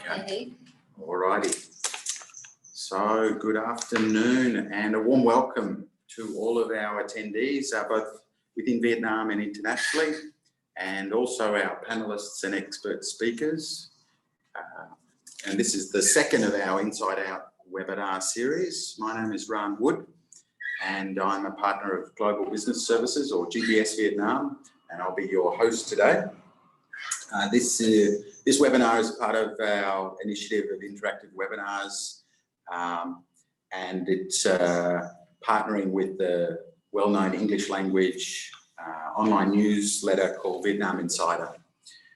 Okay. All righty. So good afternoon and a warm welcome to all of our attendees, both within Vietnam and internationally, and also our panelists and expert speakers. And this is the second of our Inside Out webinar series. My name is Ran Wood, and I'm a partner of Global Business Services, or GBS Vietnam, and I'll be your host today. This webinar is part of our initiative of interactive webinars, and it's partnering with the well-known English language online newsletter called Vietnam Insider.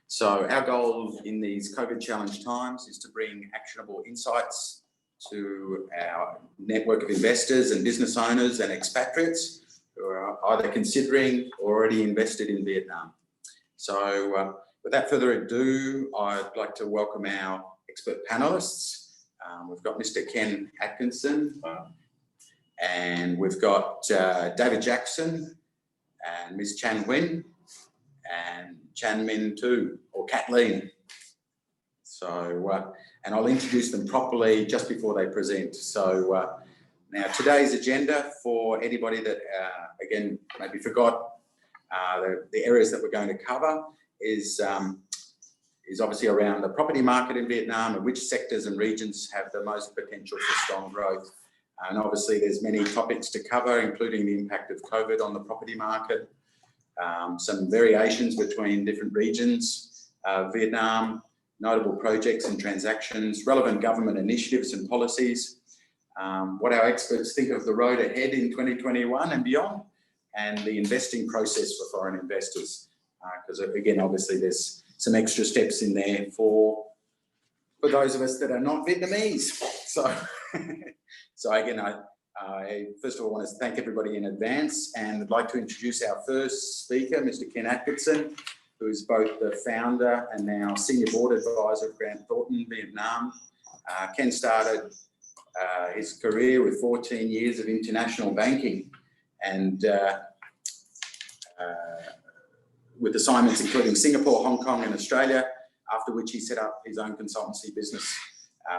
So our goal in these COVID challenge times is to bring actionable insights to our network of investors and business owners and expatriates who are either considering or already invested in Vietnam. So without further ado, I'd like to welcome our expert panelists. We've got Mr. Ken Atkinson, and we've got David Jackson and Ms. Chan Nguyen and Chan Min Tu, or Kathleen. So, and I'll introduce them properly just before they present. So now today's agenda, for anybody that, again, maybe forgot the areas that we're going to cover, is obviously around the property market in Vietnam and which sectors and regions have the most potential for strong growth. And obviously there's many topics to cover, including the impact of COVID on the property market, some variations between different regions, Vietnam, notable projects and transactions, relevant government initiatives and policies, what our experts think of the road ahead in 2021 and beyond, and the investing process for foreign investors. Because again, obviously there's some extra steps in there for those of us that are not Vietnamese. So again, I first of all want to thank everybody in advance, and I'd like to introduce our first speaker, Mr. Ken Atkinson, who is both the founder and now senior board advisor of Grant Thornton Vietnam. Ken started his career with 14 years of international banking, and with assignments including Singapore, Hong Kong and Australia, after which he set up his own consultancy business.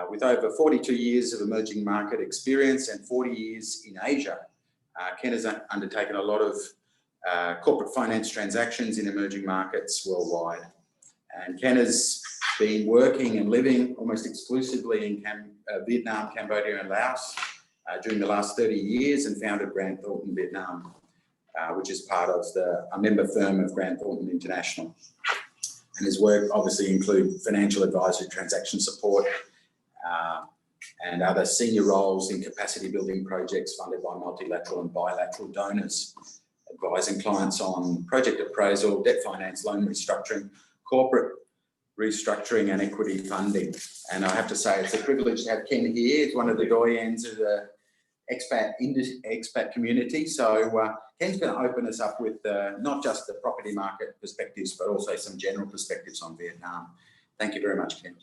With over 42 years of emerging market experience and 40 years in Asia, Ken has undertaken a lot of corporate finance transactions in emerging markets worldwide. And Ken has been working and living almost exclusively in Vietnam, Cambodia and Laos during the last 30 years, and founded Grant Thornton Vietnam, which is part of a member firm of Grant Thornton International. And his work obviously include financial advisory, transaction support, and other senior roles in capacity building projects funded by multilateral and bilateral donors, advising clients on project appraisal, debt finance, loan restructuring, corporate restructuring and equity funding. And I have to say it's a privilege to have Ken here. He's one of the doyens of the expat community. So Ken's going to open us up with not just the property market perspectives, but also some general perspectives on Vietnam. Thank you very much, Ken.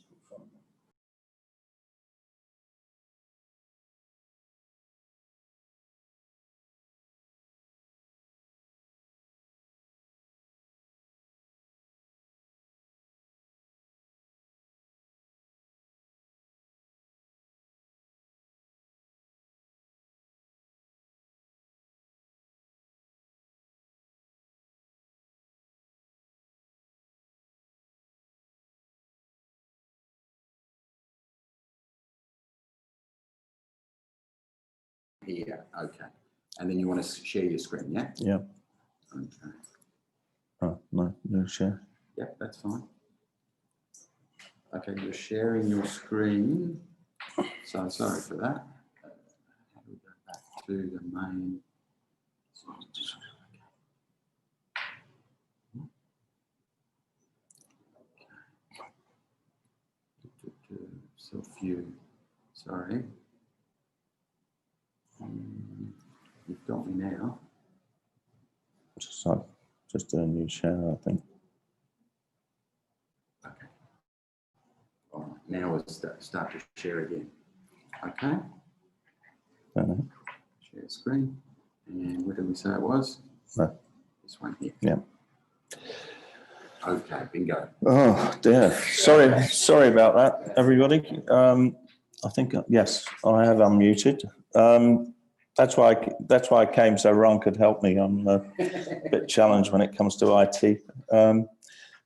Here, okay. And then you want to share your screen, yeah? Yeah. Okay. Oh, no share. Yeah, that's fine. Okay, you're sharing your screen. So sorry for that. How do we go back to the main? Self-view. Sorry. You've got me now. Just a new share, I think. Okay. All right. Now we'll start to share again. Okay. Don't know. Share screen. And what did we say it was? No. This one here. Yeah. Okay, bingo. Oh dear. Sorry about that, everybody. I think yes, I have unmuted. That's why I came so Ron could help me. I'm a bit challenged when it comes to IT.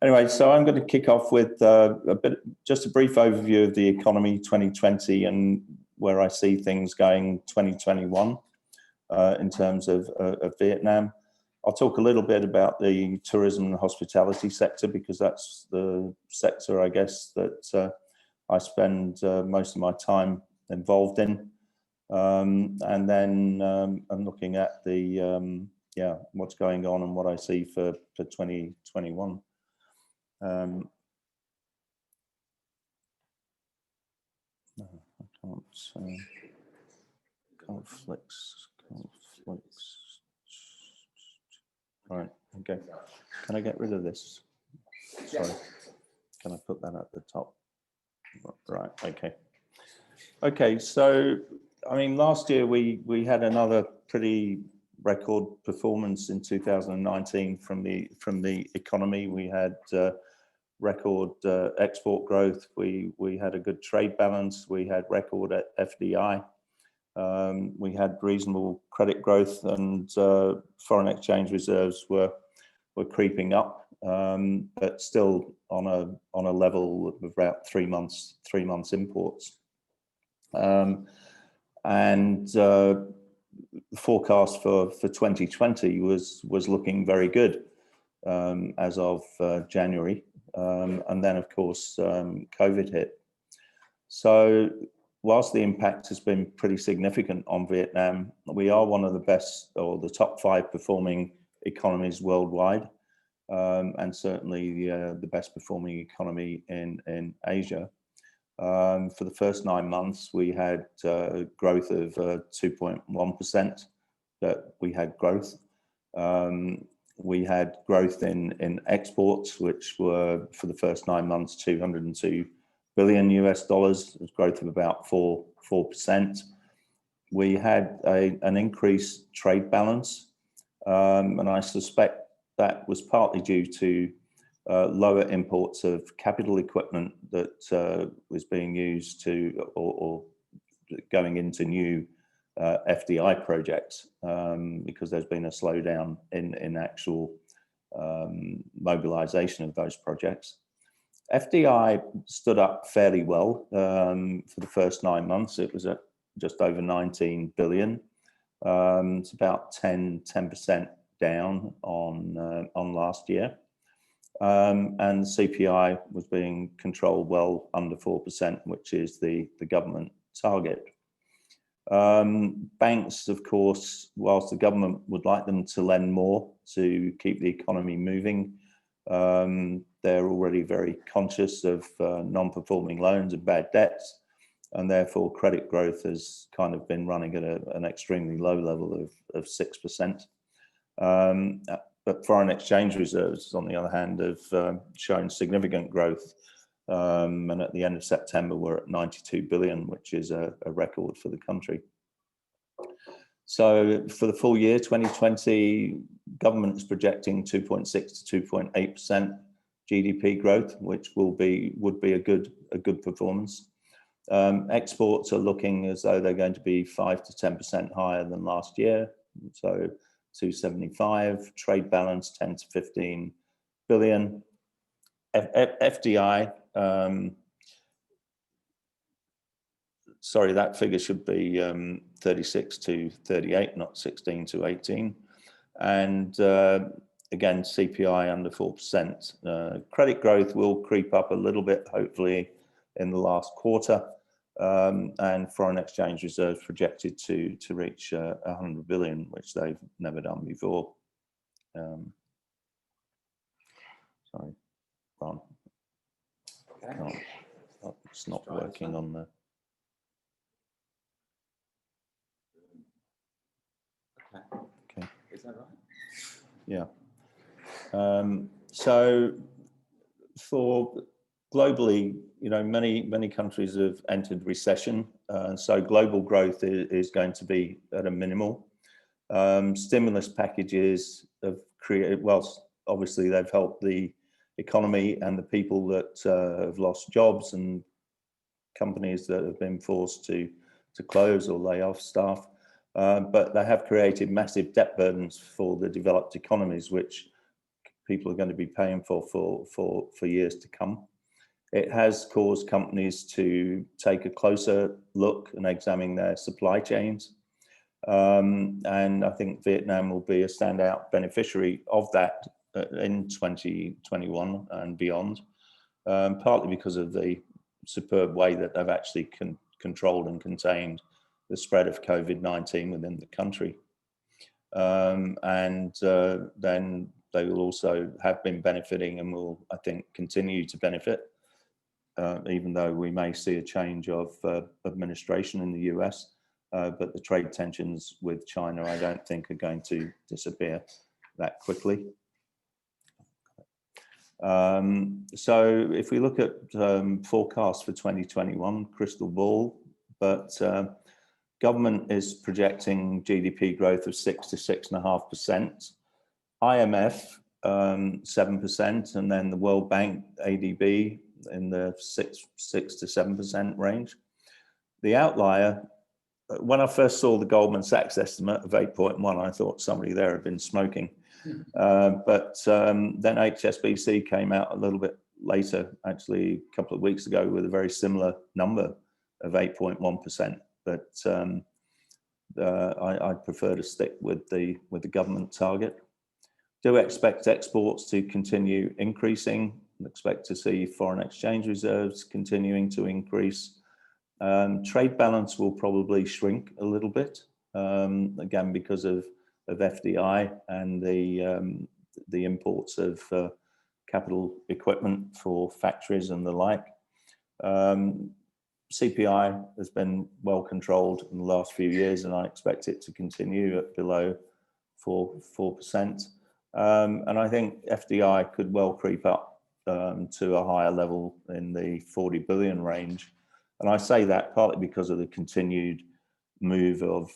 Anyway, so I'm going to kick off with just a brief overview of the economy 2020 and where I see things going 2021 in terms of Vietnam. I'll talk a little bit about the tourism and hospitality sector because that's the sector, I guess, that I spend most of my time involved in. And then I'm looking at the, what's going on and what I see for 2021. No, I can't. Conflicts. Right. Okay. Can I get rid of this? Sorry. Can I put that at the top? Right. Okay. Okay. So, I mean, last year we had another pretty record performance in 2019 from the economy. We had record export growth. We had a good trade balance. We had record FDI. We had reasonable credit growth, and foreign exchange reserves were creeping up, but still on a level of about 3 months imports. And the forecast for 2020 was looking very good as of January, and then of course COVID hit. So whilst the impact has been pretty significant on Vietnam, we are one of the best or the top 5 performing economies worldwide, and certainly the best performing economy in Asia. For the first 9 months, we had growth of 2.1%, but we had growth. We had growth in exports, which were for the first 9 months, $202 billion US, growth of about 4%. We had an increased trade balance, and I suspect that was partly due to lower imports of capital equipment that was being used to or going into new FDI projects, because there's been a slowdown in actual mobilization of those projects. FDI stood up fairly well for the first 9 months. It was at just over 19 billion. It's about 10% down on last year. And CPI was being controlled well under 4%, which is the government target. Banks, of course, whilst the government would like them to lend more to keep the economy moving, they're already very conscious of non-performing loans and bad debts, and therefore credit growth has kind of been running at an extremely low level of 6%. But foreign exchange reserves, on the other hand, have shown significant growth, and at the end of September we're at 92 billion, which is a record for the country. So for the full year 2020, government is projecting 2.6 to 2.8% GDP growth, which would be a good performance. Exports are looking as though they're going to be 5 to 10% higher than last year, so 275. Trade balance 10 to 15 billion. FDI. Sorry, that figure should be 36 to 38, not 16 to 18. And again, CPI under 4%. Credit growth will creep up a little bit, hopefully, in the last quarter. And foreign exchange reserves projected to reach 100 billion, which they've never done before. Sorry, Ron. It's not working on the. Okay. Is that right? Yeah. So for globally, many countries have entered recession, so global growth is going to be at a minimal. Stimulus packages have created, well, obviously they've helped the economy and the people that have lost jobs and companies that have been forced to close or lay off staff. But they have created massive debt burdens for the developed economies, which people are going to be paying for years to come. It has caused companies to take a closer look and examine their supply chains. And I think Vietnam will be a standout beneficiary of that in 2021 and beyond, partly because of the superb way that they've actually controlled and contained the spread of COVID-19 within the country. Then they will also have been benefiting and will, I think, continue to benefit, even though we may see a change of administration in the US. But the trade tensions with China, I don't think, are going to disappear that quickly. So if we look at forecasts for 2021, crystal ball, but government is projecting GDP growth of 6 to 6.5%, IMF 7%, and then the World Bank ADB in the 6 to 7% range. The outlier, when I first saw the Goldman Sachs estimate of 8.1, I thought somebody there had been smoking. But then HSBC came out a little bit later, actually a couple of weeks ago, with a very similar number of 8.1%. But I prefer to stick with the government target. Do expect exports to continue increasing. Expect to see foreign exchange reserves continuing to increase. Trade balance will probably shrink a little bit, again because of FDI and the imports of capital equipment for factories and the like. CPI has been well controlled in the last few years, and I expect it to continue at below 4%. And I think FDI could well creep up to a higher level in the 40 billion range. And I say that partly because of the continued move of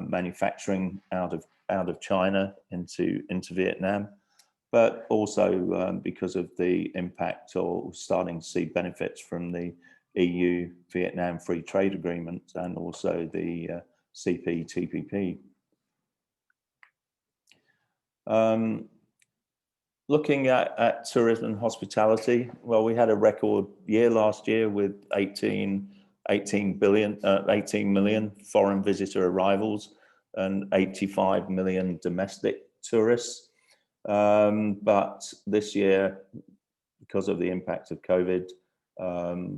manufacturing out of China into Vietnam, but also because of the impact or starting to see benefits from the EU-Vietnam Free Trade Agreement and also the CPTPP. Looking at tourism and hospitality, well, we had a record year last year with 18 million foreign visitor arrivals and 85 million domestic tourists. But this year, because of the impact of COVID,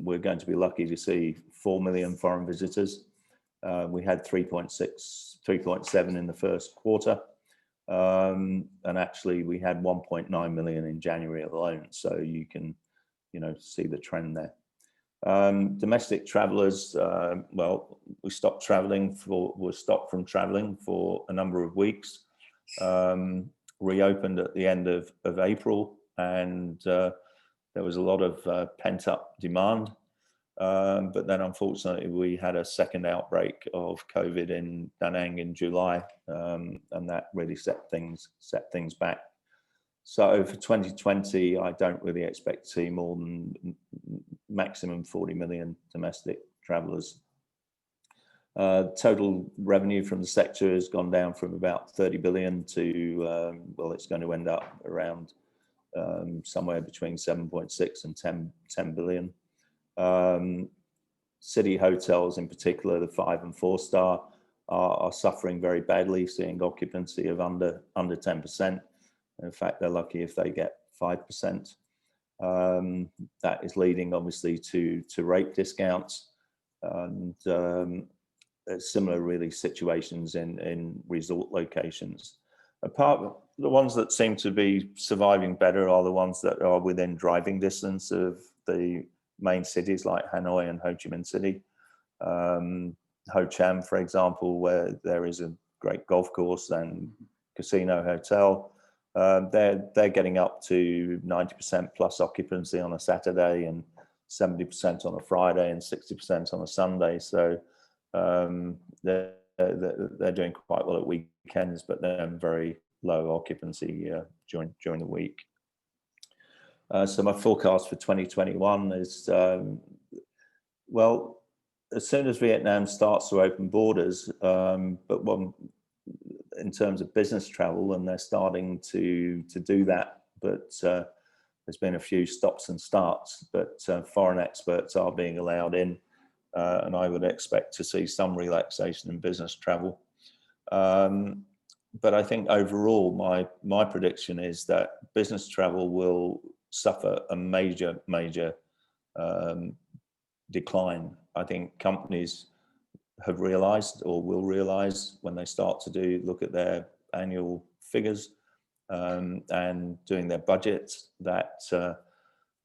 we're going to be lucky to see 4 million foreign visitors. We had 3.7 in the first quarter. And actually we had 1.9 million in January alone. So you can, see the trend there. Domestic travelers, well, we stopped from traveling for a number of weeks, reopened at the end of April, and there was a lot of pent up demand. But then unfortunately we had a second outbreak of COVID in Da Nang in July, and that really set things back. So for 2020, I don't really expect to see more than maximum 40 million domestic travelers. Total revenue from the sector has gone down from about 30 billion to, well, it's going to end up around somewhere between 7.6 and 10 billion. City hotels in particular, the 5 and 4 star, are suffering very badly, seeing occupancy of under 10%. In fact, they're lucky if they get 5%. That is leading obviously to rate discounts, and similar really situations in resort locations. The ones that seem to be surviving better are the ones that are within driving distance of the main cities like Hanoi and Ho Chi Minh City. Ho Cham, for example, where there is a great golf course and casino hotel, they're getting up to 90% plus occupancy on a Saturday and 70% on a Friday and 60% on a Sunday. So they're doing quite well at weekends, but they're very low occupancy during the week. So my forecast for 2021 is, well, as soon as Vietnam starts to open borders, but in terms of business travel, and they're starting to do that, but there's been a few stops and starts, but foreign experts are being allowed in, and I would expect to see some relaxation in business travel. But I think overall, my prediction is that business travel will suffer a major decline. I think companies have realised, or will realise, when they start to look at their annual figures and doing their budgets, that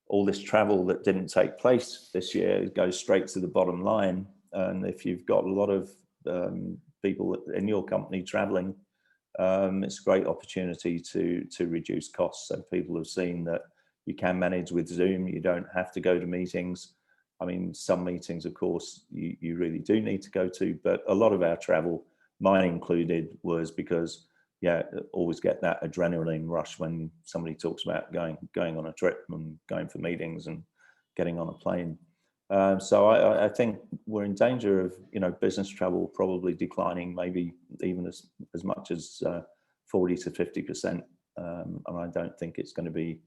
all this travel that didn't take place this year goes straight to the bottom line. And if you've got a lot of people in your company travelling, it's a great opportunity to reduce costs. So people have seen that you can manage with Zoom. You don't have to go to meetings. I mean, some meetings, of course, you really do need to go to, but a lot of our travel, mine included, was because, yeah, always get that adrenaline rush when somebody talks about going on a trip and going for meetings and getting on a plane. So I think we're in danger of, business travel probably declining, maybe even as much as 40 to 50%. And I don't think it's going to be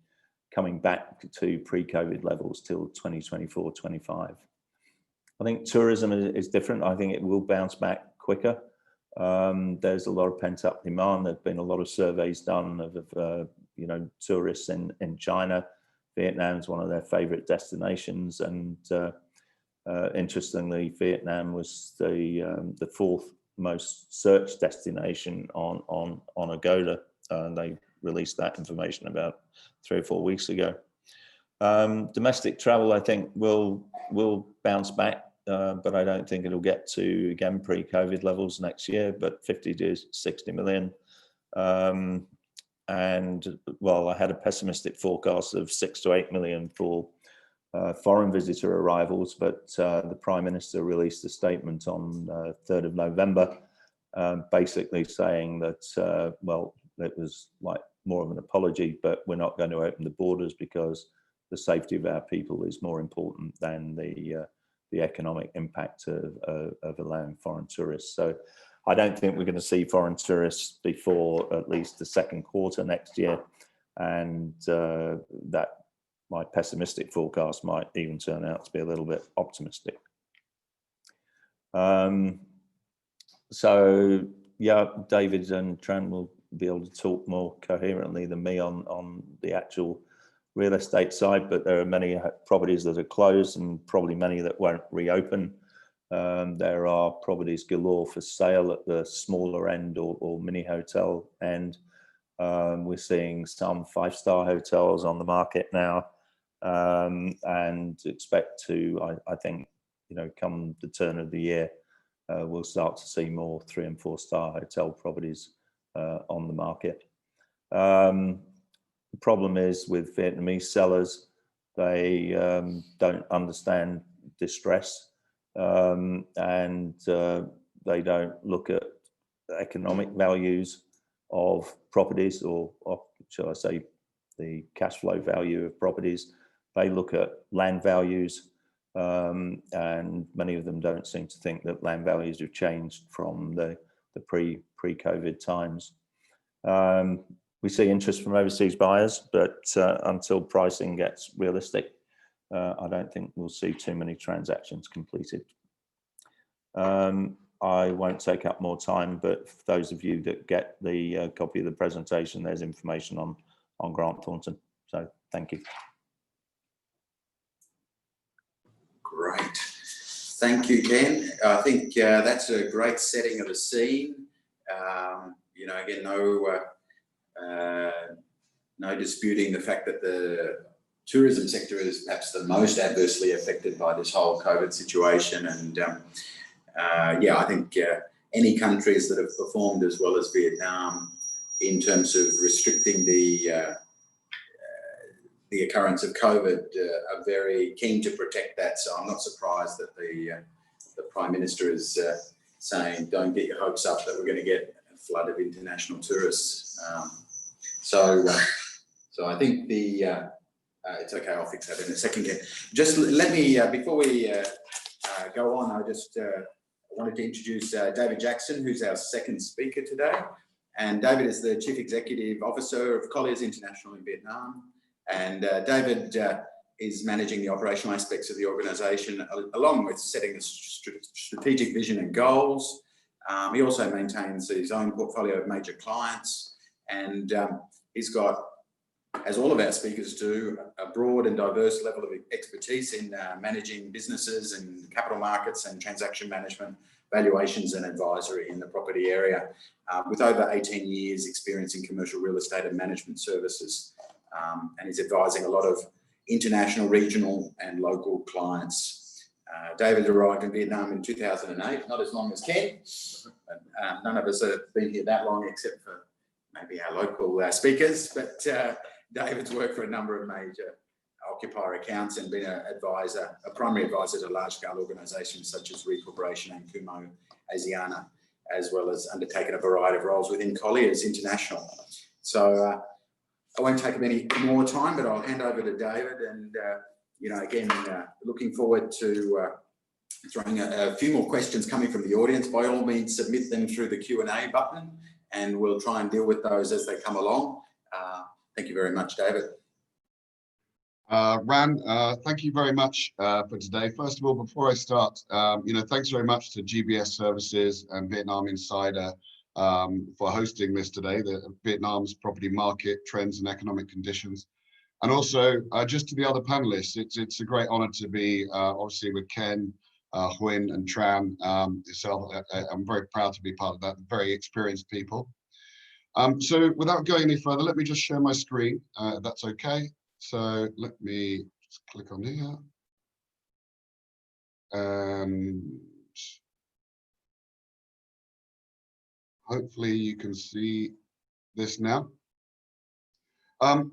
coming back to pre-COVID levels till 2024, 25. I think tourism is different. I think it will bounce back quicker. There's a lot of pent-up demand. There've been a lot of surveys done of tourists in China. Vietnam is one of their favorite destinations, and interestingly, Vietnam was the fourth most searched destination on Agoda. They released that information about 3 or 4 weeks ago. Domestic travel, I think, will bounce back, but I don't think it'll get to, again, pre-COVID levels next year, but 50 to 60 million. And, well, I had a pessimistic forecast of 6 to 8 million for foreign visitor arrivals, but the Prime Minister released a statement on 3rd of November, basically saying that, well, it was like more of an apology, but we're not going to open the borders because the safety of our people is more important than the economic impact of allowing foreign tourists. So I don't think we're going to see foreign tourists before at least the second quarter next year, and that my pessimistic forecast might even turn out to be a little bit optimistic. So yeah, David and Tran will be able to talk more coherently than me on the actual real estate side, but there are many properties that are closed and probably many that won't reopen. There are properties galore for sale at the smaller end or mini hotel end. We're seeing some 5-star hotels on the market now, and expect to, I think, come the turn of the year, we'll start to see more 3 and 4-star hotel properties on the market. The problem is with Vietnamese sellers, they don't understand distress, and they don't look at economic values of properties, or shall I say the cash flow value of properties. They look at land values, and many of them don't seem to think that land values have changed from the pre-COVID times. We see interest from overseas buyers, but until pricing gets realistic, I don't think we'll see too many transactions completed. I won't take up more time, but for those of you that get the copy of the presentation, there's information on Grant Thornton. So thank you. Great. Thank you, Ken. I think that's a great setting of the scene. Again, no disputing the fact that the tourism sector is perhaps the most adversely affected by this whole COVID situation. And I think any countries that have performed as well as Vietnam in terms of restricting the occurrence of COVID are very keen to protect that. So I'm not surprised that the Prime Minister is saying, don't get your hopes up that we're going to get a flood of international tourists. So I think It's okay, I'll fix that in a second. Just let me, before we go on, I just wanted to introduce David Jackson, who's our second speaker today. And David is the Chief Executive Officer of Colliers International in Vietnam. And David is managing the operational aspects of the organisation, along with setting the strategic vision and goals. He also maintains his own portfolio of major clients, and he's got, as all of our speakers do, a broad and diverse level of expertise in managing businesses and capital markets and transaction management, valuations and advisory in the property area, with over 18 years experience in commercial real estate and management services. And he's advising a lot of international, regional and local clients. David arrived in Vietnam in 2008, not as long as Ken. None of us have been here that long except for maybe our local speakers, but David's worked for a number of major occupier accounts and been an advisor, a primary advisor to large-scale organisations such as Re Corporation and Kumo Asiana, as well as undertaken a variety of roles within Colliers International. So I won't take up any more time, but I'll hand over to David. And you know, again, looking forward to throwing a few more questions coming from the audience. By all means, submit them through the Q&A button, and we'll try and deal with those as they come along. Thank you very much, David. Ran, thank you very much for today. First of all, before I start, you know, thanks very much to GBS Services and Vietnam Insider for hosting this today, the Vietnam's property market, trends and economic conditions. And also just to the other panelists, it's a great honor to be obviously with Ken, Huyen and Tran yourself. I'm very proud to be part of that, very experienced people. So without going any further, let me just share my screen, if that's okay. So let me just click on here. And hopefully you can see this now.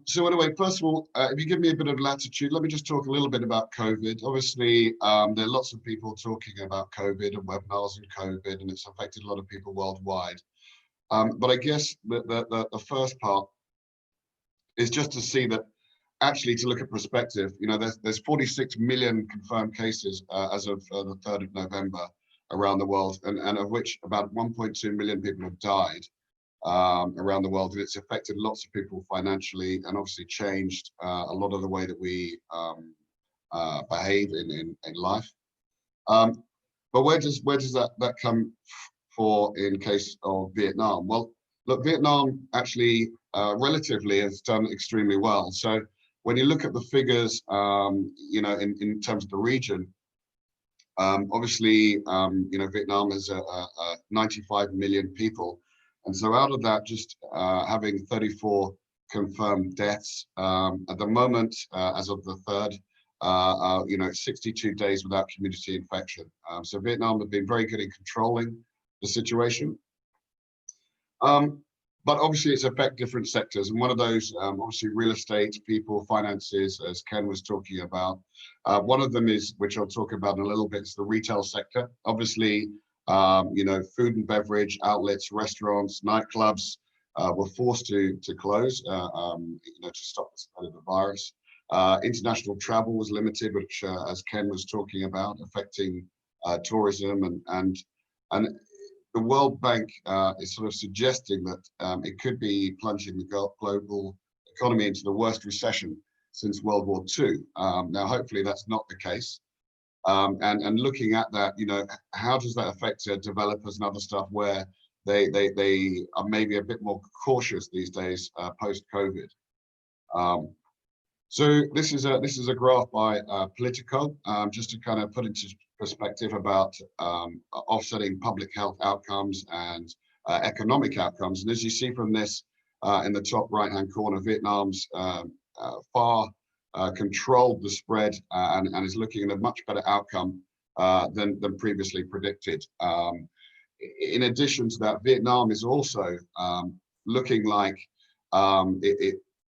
So anyway, first of all, if you give me a bit of latitude, let me just talk a little bit about COVID. Obviously, there are lots of people talking about COVID and webinars and COVID, and it's affected a lot of people worldwide. But I guess the first part is just to see that actually to look at perspective, you know, there's 46 million confirmed cases as of the 3rd of November around the world, and of which about 1.2 million people have died around the world. And it's affected lots of people financially and obviously changed a lot of the way that we behave in life. But where does that come for in case of Vietnam? Well, look, Vietnam actually relatively has done extremely well. So when you look at the figures, you know, in terms of the region, obviously, you know, Vietnam is 95 million people. And so out of that, just having 34 confirmed deaths at the moment, as of the 3rd, you know, 62 days without community infection. So Vietnam have been very good in controlling the situation. But obviously it's affected different sectors. And one of those, obviously real estate, people, finances, as Ken was talking about. One of them is, which I'll talk about in a little bit, is the retail sector. Obviously, you know, food and beverage outlets, restaurants, nightclubs were forced to close, you know, to stop the spread of the virus. International travel was limited, which, as Ken was talking about, affecting tourism and the World Bank is sort of suggesting that it could be plunging the global economy into the worst recession since World War II. Now, hopefully that's not the case. And looking at that, you know, how does that affect developers and other stuff where they are maybe a bit more cautious these days post-COVID? So this is a graph by Politico, just to kind of put into perspective about offsetting public health outcomes and economic outcomes. And as you see from this in the top right-hand corner, Vietnam's far controlled the spread and is looking at a much better outcome than previously predicted. In addition to that, Vietnam is also looking like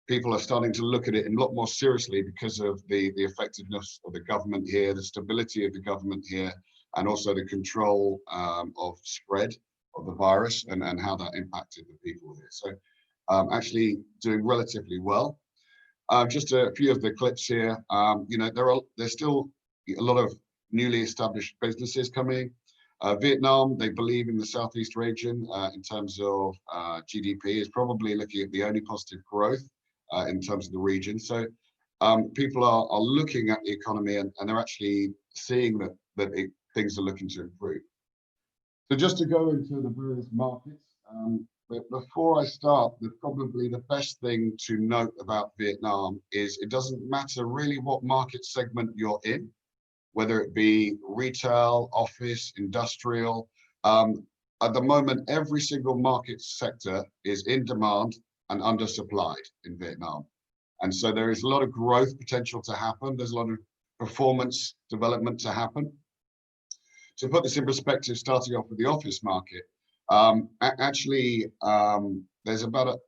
people are starting to look at it a lot more seriously because of the effectiveness of the government here, the stability of the government here, and also the control of spread of the virus and how that impacted the people here. So actually doing relatively well. Just a few of the clips here. You know, there's still a lot of newly established businesses coming. Vietnam, they believe in the Southeast region in terms of GDP is probably looking at the only positive growth in terms of the region. So people are looking at the economy and they're actually seeing that things are looking to improve. So just to go into the various markets, but before I start, probably the best thing to note about Vietnam is it doesn't matter really what market segment you're in, whether it be retail, office, industrial. At the moment, every single market sector is in demand and undersupplied in Vietnam. And so there is a lot of growth potential to happen. There's a lot of performance development to happen. To put this in perspective, starting off with the office market, actually, there's about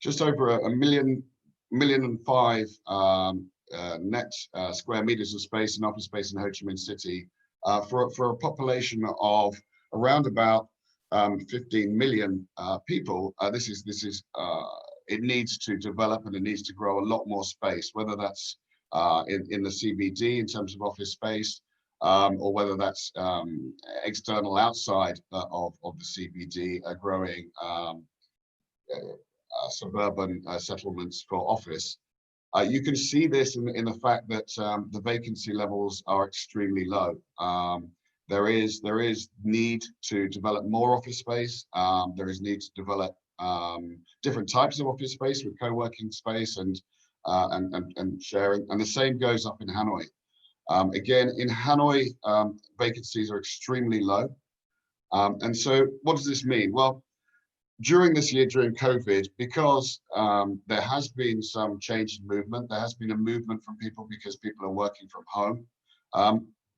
just over a million and 5 net square meters of space and office space in Ho Chi Minh City for a population of around about 15 million people. It needs to develop and it needs to grow a lot more space, whether that's in the CBD in terms of office space, or whether that's external outside of the CBD, growing suburban settlements for office. You can see this in the fact that the vacancy levels are extremely low. There is need to develop more office space. There is need to develop different types of office space with co-working space and sharing. And the same goes up in Hanoi. Again, in Hanoi, vacancies are extremely low. And so what does this mean? Well, during this year, during COVID, because there has been some change in movement, there has been a movement from people because people are working from home.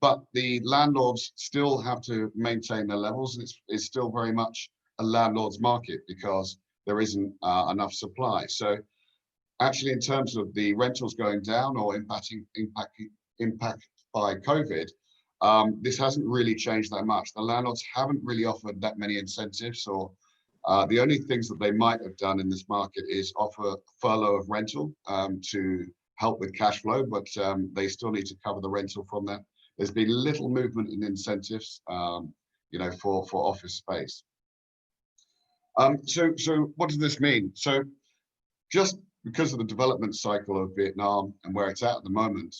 But the landlords still have to maintain their levels, and it's still very much a landlord's market because there isn't enough supply. So actually, in terms of the rentals going down or impact by COVID, this hasn't really changed that much. The landlords haven't really offered that many incentives, or the only things that they might have done in this market is offer furlough of rental to help with cash flow, but they still need to cover the rental from that. There's been little movement in incentives, you know, for office space. So what does this mean? So just because of the development cycle of Vietnam and where it's at the moment,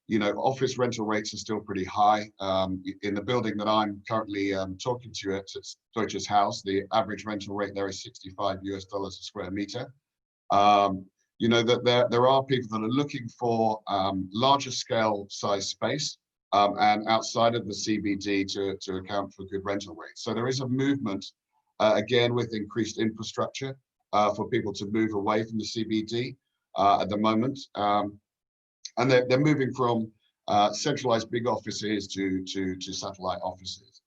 you know, office rental rates are still pretty high. In the building that I'm currently talking to you at, it's Deutsches House, the average rental rate there is $65 a square meter. You know, that there are people that are looking for larger scale size space and outside of the CBD to account for good rental rates. So there is a movement, again, with increased infrastructure for people to move away from the CBD at the moment. And they're moving from centralized big offices to satellite offices.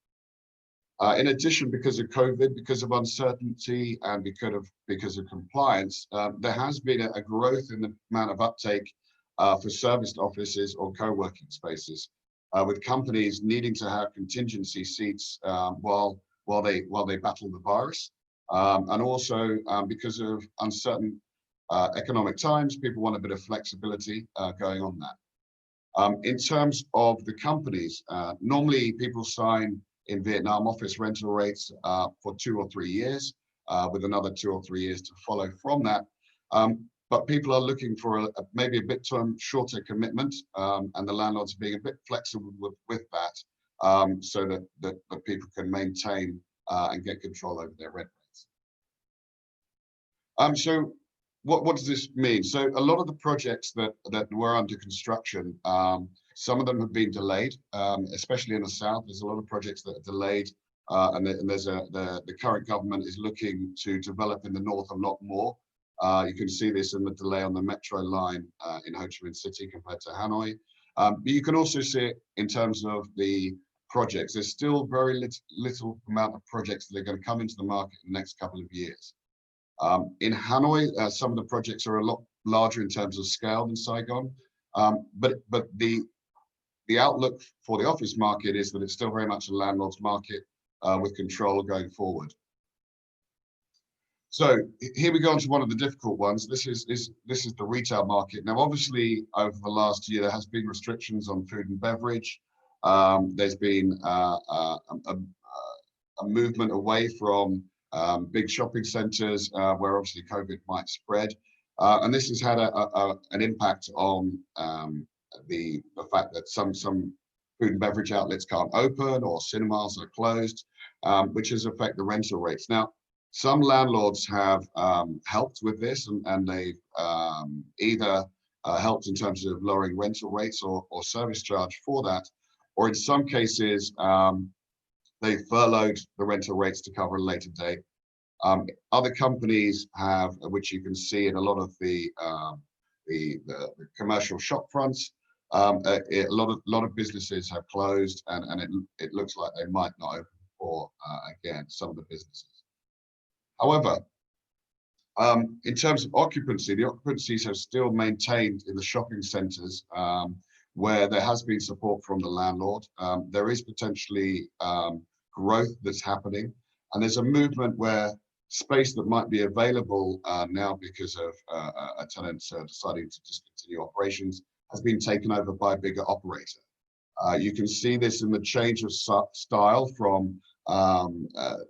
In addition, because of COVID, because of uncertainty, and because of compliance, there has been a growth in the amount of uptake for serviced offices or co-working spaces, with companies needing to have contingency seats while they battle the virus, and also because of uncertain economic times, people want a bit of flexibility going on that. In terms of the companies, normally people sign in Vietnam office rental rates for 2 or 3 years, with another 2 or 3 years to follow from that. But people are looking for maybe a bit shorter commitment, and the landlords being a bit flexible with that, so that people can maintain and get control over their rent rates. So what does this mean? So a lot of the projects that were under construction, some of them have been delayed, especially in the south. There's a lot of projects that are delayed, and the current government is looking to develop in the north a lot more. You can see this in the delay on the metro line in Ho Chi Minh City compared to Hanoi. But you can also see it in terms of the projects. There's still very little amount of projects that are going to come into the market in the next couple of years. In Hanoi, some of the projects are a lot larger in terms of scale than Saigon, but the outlook for the office market is that it's still very much a landlord's market with control going forward. So here we go on to one of the difficult ones. This is the retail market. Now, obviously, over the last year, there has been restrictions on food and beverage. There's been a movement away from big shopping centres where obviously COVID might spread. And this has had an impact on the fact that some food and beverage outlets can't open or cinemas are closed, which has affected the rental rates. Now, some landlords have helped with this, and they've either helped in terms of lowering rental rates or service charge for that, or in some cases, they furloughed the rental rates to cover a later date. Other companies have, which you can see in a lot of the commercial shop fronts, a lot of businesses have closed, and it looks like they might not open for again, some of the businesses. However, in terms of occupancy, the occupancies have still maintained in the shopping centres where there has been support from the landlord. There is potentially growth that's happening, and there's a movement where space that might be available now because of a tenant deciding to discontinue operations has been taken over by a bigger operator. You can see this in the change of style from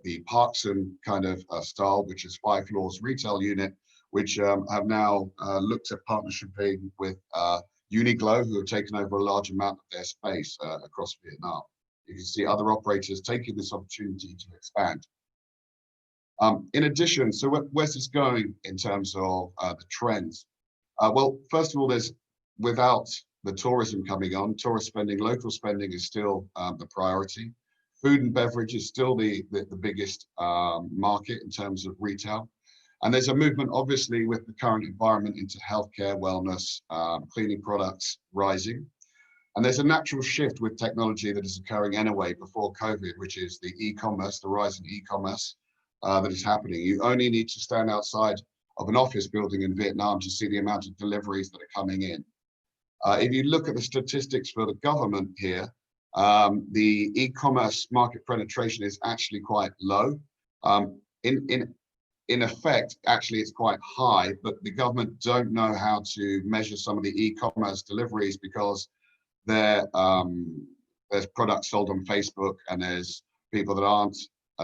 the Parkson kind of style, which is 5 floors retail unit, which have now looked at partnershiping with Uniqlo, who have taken over a large amount of their space across Vietnam. You can see other operators taking this opportunity to expand. In addition, so where's this going in terms of the trends? Well, first of all, without the tourism coming on, tourist spending, local spending is still the priority. Food and beverage is still the biggest market in terms of retail. And there's a movement, obviously, with the current environment into healthcare, wellness, cleaning products rising. And there's a natural shift with technology that is occurring anyway before COVID, which is the e-commerce, the rise in e-commerce that is happening. You only need to stand outside of an office building in Vietnam to see the amount of deliveries that are coming in. If you look at the statistics for the government here, the e-commerce market penetration is actually quite low. In effect, actually, it's quite high, but the government don't know how to measure some of the e-commerce deliveries because there's products sold on Facebook, and there's people that aren't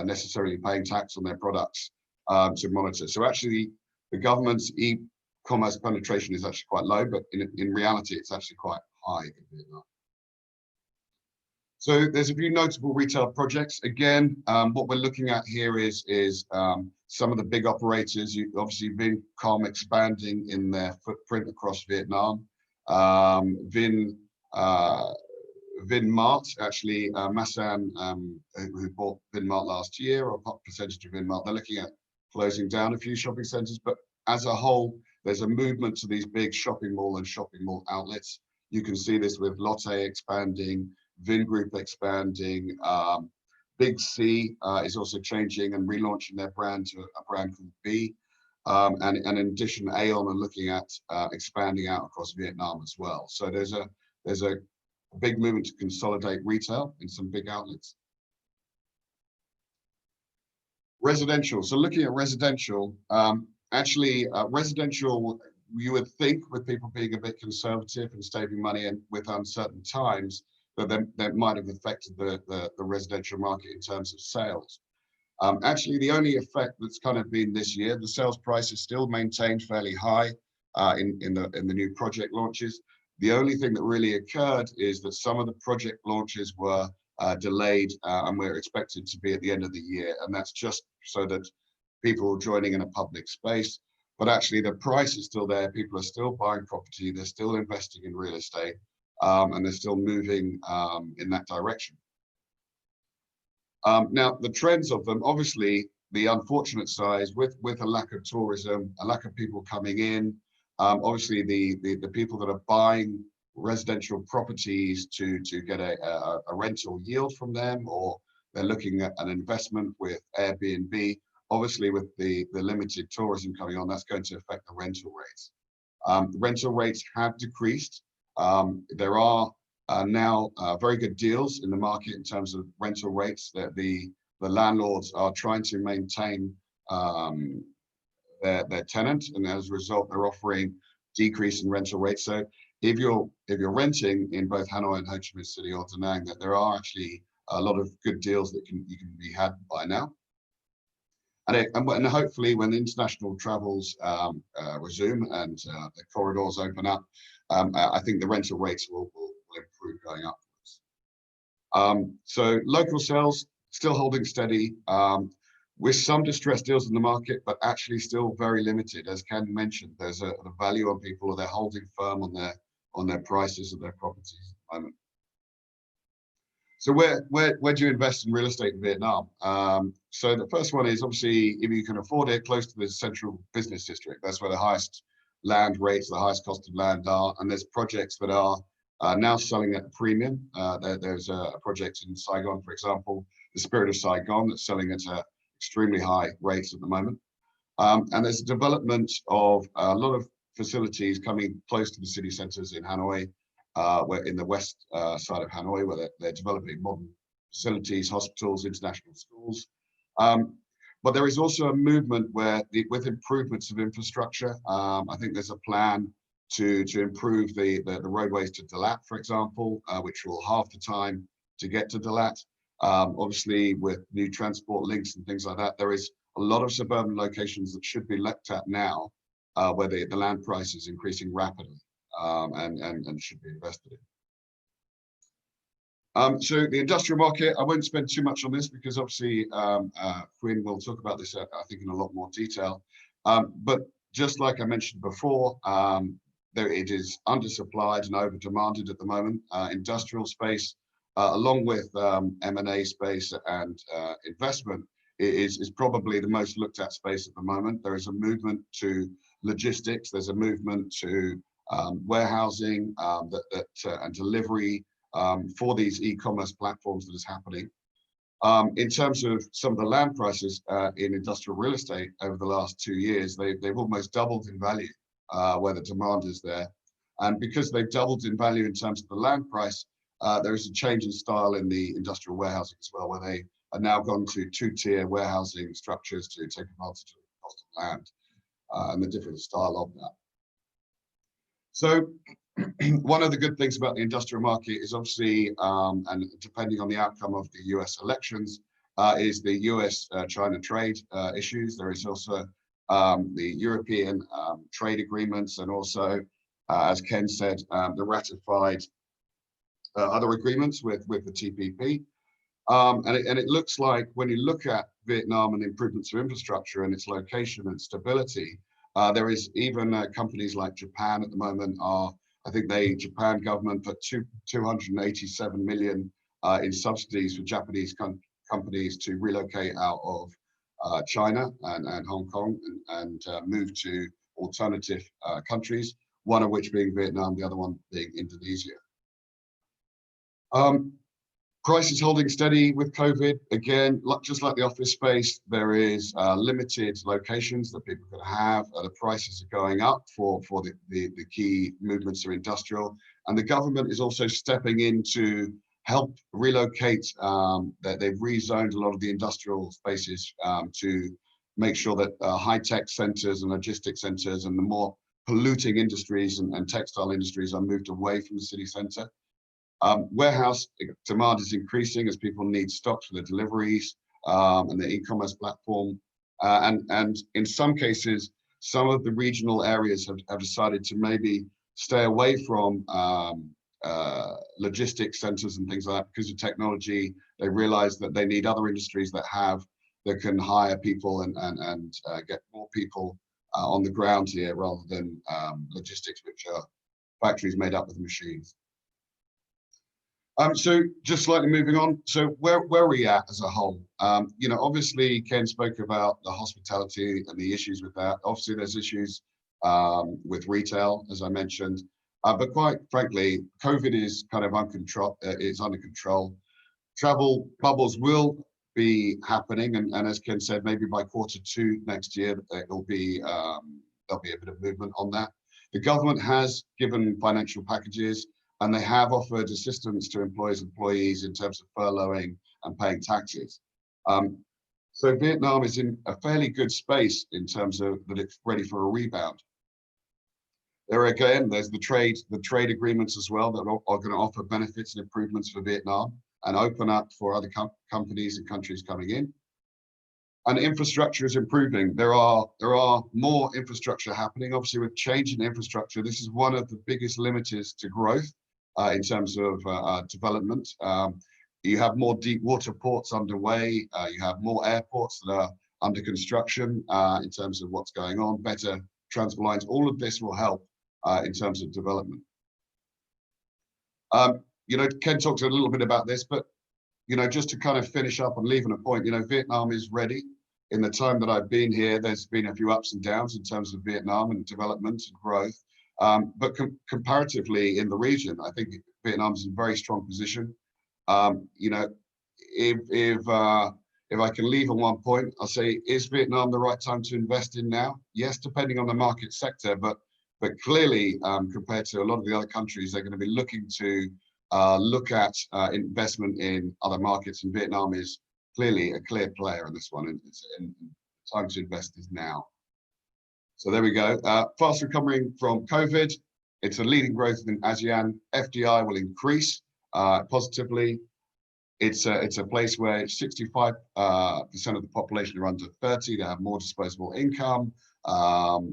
necessarily paying tax on their products to monitor. So actually, the government's e-commerce penetration is actually quite low, but in reality, it's actually quite high in Vietnam. So there's a few notable retail projects. Again, what we're looking at here is some of the big operators. Obviously, Vincom expanding in their footprint across Vietnam. Vinmart, actually, Masan, who bought Vinmart last year, or a percentage of Vinmart, they're looking at closing down a few shopping centres. But as a whole, there's a movement to these big shopping mall and shopping mall outlets. You can see this with Lotte expanding, Vingroup expanding. Big C is also changing and relaunching their brand to a brand called B. And in addition, Aeon are looking at expanding out across Vietnam as well. So there's a big movement to consolidate retail in some big outlets. Residential. So looking at residential, residential, you would think with people being a bit conservative and saving money and with uncertain times, that might have affected the residential market in terms of sales. Actually, the only effect that's kind of been this year, the sales price is still maintained fairly high in the new project launches. The only thing that really occurred is that some of the project launches were delayed and we're expected to be at the end of the year. And that's just so that people are joining in a public space. But actually, the price is still there. People are still buying property. They're still investing in real estate. And they're still moving in that direction. Now, the trends of them, obviously, the unfortunate side is with a lack of tourism, a lack of people coming in. Obviously, the people that are buying residential properties to get a rental yield from them, or they're looking at an investment with Airbnb. Obviously, with the limited tourism coming on, that's going to affect the rental rates. The rental rates have decreased. There are now very good deals in the market in terms of rental rates that the landlords are trying to maintain their tenant, and as a result, they're offering decrease in rental rates. So if you're renting in both Hanoi and Ho Chi Minh City or Da Nang, that there are actually a lot of good deals that you can be had by now. And hopefully when international travels resume and the corridors open up, I think the rental rates will improve going upwards. So local sales still holding steady, with some distressed deals in the market, but actually still very limited. As Ken mentioned, there's a value on people, or they're holding firm on their prices of their properties at the moment. So where do you invest in real estate in Vietnam? So the first one is obviously, if you can afford it, close to the central business district. That's where the highest land rates, the highest cost of land are. And there's projects that are now selling at a premium. There's a project in Saigon, for example, the Spirit of Saigon, that's selling at extremely high rates at the moment. And there's a development of a lot of facilities coming close to the city centers in Hanoi, where in the west side of Hanoi, where they're developing modern facilities, hospitals, international schools. But there is also a movement where, with improvements of infrastructure, I think there's a plan to improve the roadways to Dalat, for example, which will halve the time to get to Dalat. Obviously, with new transport links and things like that, there is a lot of suburban locations that should be looked at now, where the land price is increasing rapidly, and should be invested in. So the industrial market, I won't spend too much on this because obviously Quinn will talk about this, I think, in a lot more detail. But just like I mentioned before, it is undersupplied and over-demanded at the moment. Industrial space, along with M&A space and investment, is probably the most looked at space at the moment. There is a movement to logistics. There's a movement to warehousing and delivery for these e-commerce platforms that is happening. In terms of some of the land prices in industrial real estate over the last 2 years, they've almost doubled in value where the demand is there. And because they've doubled in value in terms of the land price, there is a change in style in the industrial warehousing as well, where they are now gone to two-tier warehousing structures to take advantage of the cost of land and the different style of that. So one of the good things about the industrial market is obviously, and depending on the outcome of the US elections, is the US-China trade issues. There is also the European trade agreements, and also, as Ken said, the ratified other agreements with the TPP. And it looks like when you look at Vietnam and improvements of infrastructure and its location and stability, there is even companies like Japan at the moment I think the Japan government put 287 million in subsidies for Japanese companies to relocate out of China and Hong Kong and move to alternative countries, one of which being Vietnam, the other one being Indonesia. Prices holding steady with COVID. Again, just like the office space, there is limited locations that people can have. The prices are going up for the key movements of industrial. And the government is also stepping in to help relocate, that they've rezoned a lot of the industrial spaces to make sure that high-tech centers and logistics centers and the more polluting industries and textile industries are moved away from the city center. Warehouse demand is increasing as people need stocks for their deliveries and the e-commerce platform. And in some cases, some of the regional areas have decided to maybe stay away from logistics centers and things like that because of technology. They realize that they need other industries that can hire people and get more people on the ground here rather than logistics, which are factories made up with machines. So just slightly moving on. So where are we at as a whole? Obviously Ken spoke about the hospitality and the issues with that. Obviously there's issues with retail, as I mentioned, but quite frankly, COVID is kind of it's under control. Travel bubbles will be happening, and as Ken said, maybe by Q2 next year, there'll be a bit of movement on that. The government has given financial packages, and they have offered assistance to employees in terms of furloughing and paying taxes. So Vietnam is in a fairly good space in terms of that it's ready for a rebound. There again, there's the trade agreements as well that are going to offer benefits and improvements for Vietnam and open up for other companies and countries coming in. And infrastructure is improving. There are more infrastructure happening. Obviously, with change in infrastructure, this is one of the biggest limiters to growth in terms of development. You have more deep water ports underway. You have more airports that are under construction in terms of what's going on, better transport lines. All of this will help in terms of development. Ken talked a little bit about this, but just to kind of finish up and leaving a point, Vietnam is ready. In the time that I've been here, there's been a few ups and downs in terms of Vietnam and development and growth. But comparatively in the region, I think Vietnam's in a very strong position. If I can leave on one point, I'll say, is Vietnam the right time to invest in now? Yes, depending on the market sector, but clearly compared to a lot of the other countries, they're going to be looking to look at investment in other markets, and Vietnam is clearly a clear player in this one, and time to invest is now. So there we go. Fast recovering from COVID. It's a leading growth in ASEAN. FDI will increase positively. It's a place where 65% of the population are under 30. They have more disposable income. Now's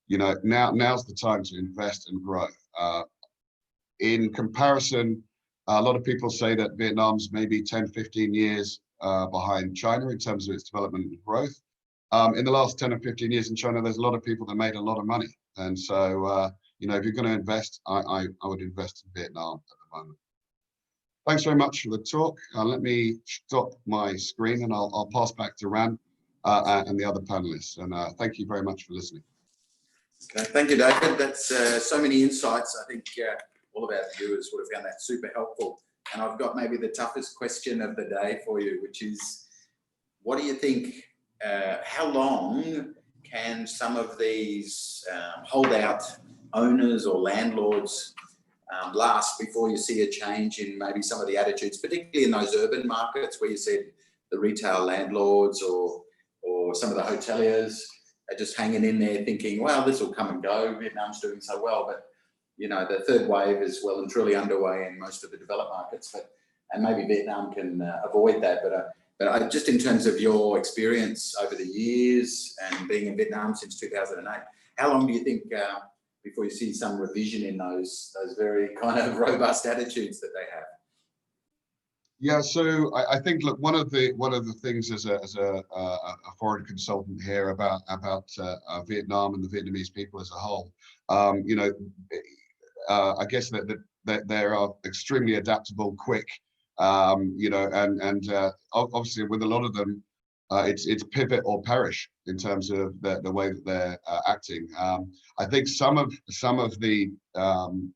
the time to invest and grow. In comparison, a lot of people say that Vietnam's maybe 10, 15 years behind China in terms of its development and growth. In the last 10 or 15 years in China, there's a lot of people that made a lot of money. And so, if you're going to invest, I would invest in Vietnam at the moment. Thanks very much for the talk. Let me stop my screen and I'll pass back to Ran and the other panelists. And thank you very much for listening. Okay, thank you, David. That's so many insights. I think all of our viewers would have found that super helpful. And I've got maybe the toughest question of the day for you, which is, what do you think, how long can some of these holdout owners or landlords last before you see a change in maybe some of the attitudes, particularly in those urban markets where you said the retail landlords or some of the hoteliers are just hanging in there thinking, well, this will come and go. Vietnam's doing so well, but the third wave is well and truly underway in most of the developed markets, and maybe Vietnam can avoid that. But just in terms of your experience over the years and being in Vietnam since 2008, how long do you think before you see some revision in those very kind of robust attitudes that they have? Yeah, so I think, look, one of the things as a foreign consultant here about Vietnam and the Vietnamese people as a whole, I guess that they are extremely adaptable, quick, and obviously with a lot of them, it's pivot or perish in terms of the way that they're acting. I think some of the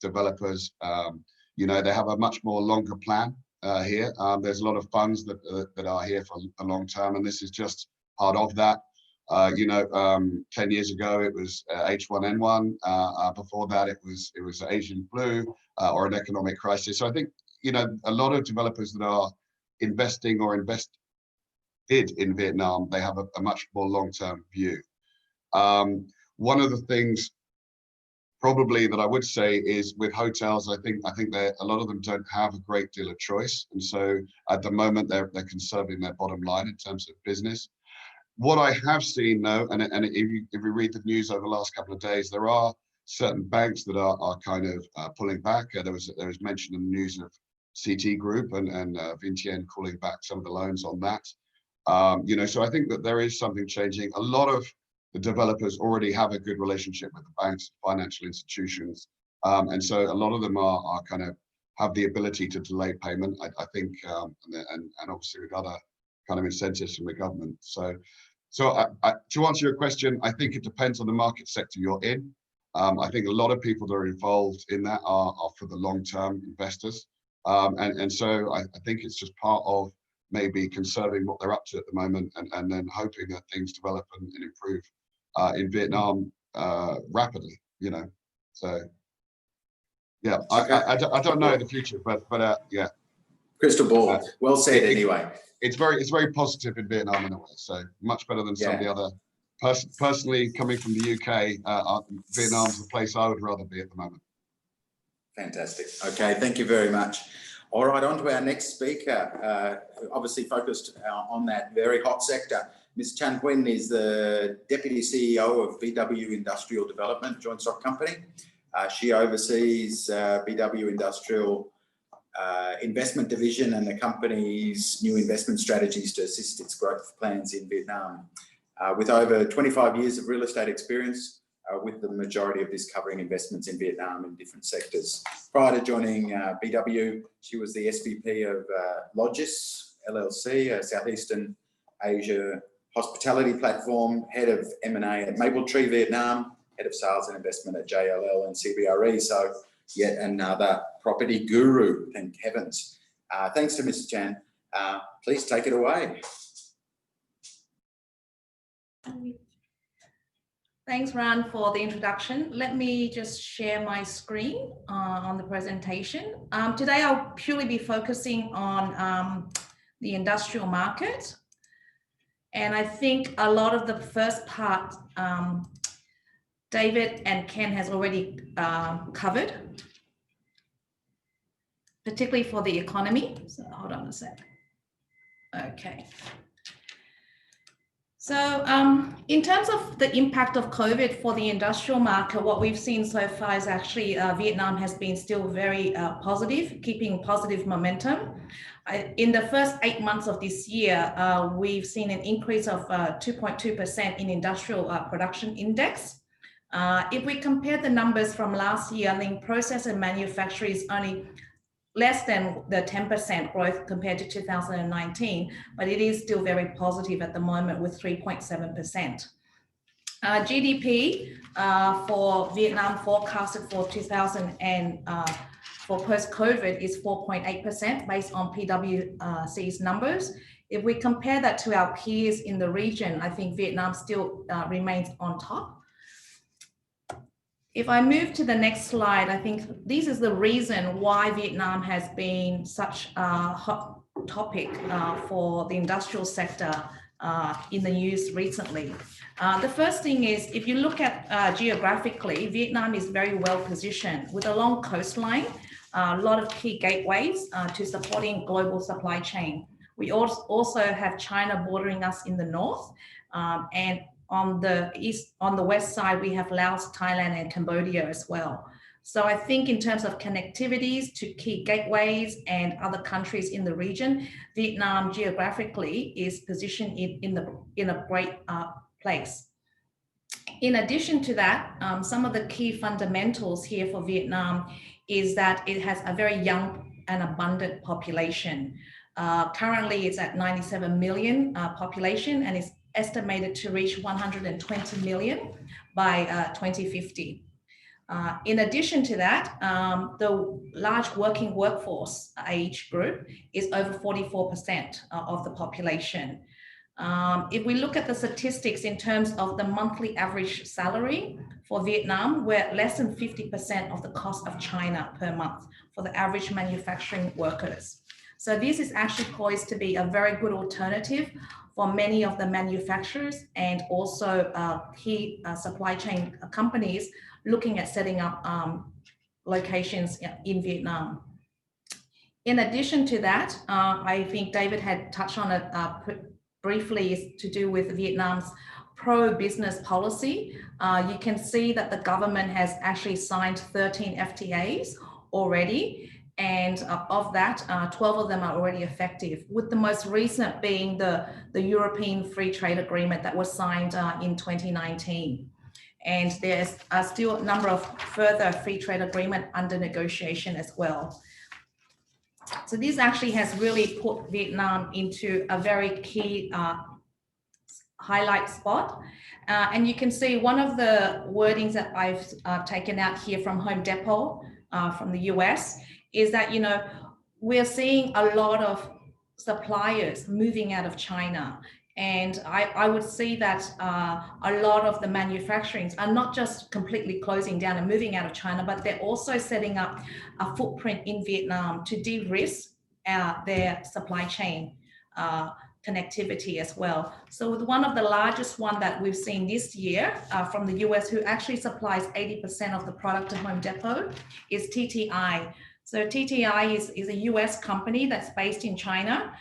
developers, they have a much more longer plan here. There's a lot of funds that are here for a long term, and this is just part of that. 10 years ago it was H1N1. Before that it was Asian flu or an economic crisis. So I think a lot of developers that are investing or invested in Vietnam, they have a much more long-term view. One of the things probably that I would say is with hotels, I think that a lot of them don't have a great deal of choice, and so at the moment they're conserving their bottom line in terms of business. What I have seen though, and if you read the news over the last couple of days, there are certain banks that are kind of pulling back. There was mention in the news of CT Group and Vientiane calling back some of the loans on that. So I think that there is something changing. A lot of the developers already have a good relationship with the banks, financial institutions, and so a lot of them are kind of have the ability to delay payment. I think, and obviously with other kind of incentives from the government. So to answer your question, I think it depends on the market sector you're in. I think a lot of people that are involved in that are for the long-term investors, and so I think it's just part of maybe conserving what they're up to at the moment, and then hoping that things develop and improve in Vietnam rapidly. So yeah, I don't know the future, but yeah. Crystal ball. Well said, anyway. It's very positive in Vietnam in a way. So much better than some of the other. Personally, coming from the UK, Vietnam's the place I would rather be at the moment. Fantastic. Okay, thank you very much. All right, on to our next speaker, obviously focused on that very hot sector. Ms. Chan Nguyen is the Deputy CEO of BW Industrial Development, joint stock company. She oversees BW Industrial investment division and the company's new investment strategies to assist its growth plans in Vietnam. With over 25 years of real estate experience, with the majority of this covering investments in Vietnam in different sectors. Prior to joining BW, she was the SVP of Logis LLC, a Southeastern Asia hospitality platform, head of M&A at Mapletree, Vietnam, head of sales and investment at JLL and CBRE. So yet another property guru, thank heavens. Thanks to Mrs. Chan. Please take it away. Thanks, Ran, for the introduction. Let me just share my screen on the presentation. Today, I'll purely be focusing on the industrial market. And I think a lot of the first part, David and Ken has already covered, particularly for the economy. So hold on a sec. Okay. So in terms of the impact of COVID for the industrial market, what we've seen so far is actually Vietnam has been still very positive, keeping positive momentum. In the first 8 months of this year, we've seen an increase of 2.2% in industrial production index. If we compare the numbers from last year, I think process and manufacturing is only less than the 10% growth compared to 2019, but it is still very positive at the moment with 3.7%. GDP for Vietnam forecasted for for post-COVID is 4.8% based on PwC's numbers. If we compare that to our peers in the region, I think Vietnam still remains on top. If I move to the next slide, I think this is the reason why Vietnam has been such a hot topic for the industrial sector in the news recently. The first thing is, if you look at geographically, Vietnam is very well positioned with a long coastline, a lot of key gateways to supporting global supply chain. We also have China bordering us in the north, and on the west side, we have Laos, Thailand, and Cambodia as well. So I think in terms of connectivities to key gateways and other countries in the region, Vietnam geographically is positioned in a great place. In addition to that, some of the key fundamentals here for Vietnam is that it has a very young and abundant population. Currently, it's at 97 million population, and it's estimated to reach 120 million by 2050. In addition to that, the large working workforce age group is over 44% of the population. If we look at the statistics in terms of the monthly average salary for Vietnam, we're less than 50% of the cost of China per month for the average manufacturing workers. So this is actually poised to be a very good alternative for many of the manufacturers and also key supply chain companies looking at setting up locations in Vietnam. In addition to that, I think David had touched on it briefly, is to do with Vietnam's pro-business policy. You can see that the government has actually signed 13 FTAs already. And of that, 12 of them are already effective, with the most recent being the European Free Trade Agreement that was signed in 2019. And there's still a number of further free trade agreement under negotiation as well. So this actually has really put Vietnam into a very key highlight spot. And you can see one of the wordings that I've taken out here from Home Depot from the US is that, we're seeing a lot of suppliers moving out of China. And I would see that a lot of the manufacturings are not just completely closing down and moving out of China, but they're also setting up a footprint in Vietnam to de-risk their supply chain connectivity as well. So with one of the largest one that we've seen this year from the US, who actually supplies 80% of the product to Home Depot, is TTI. So TTI is a US company that's based in China.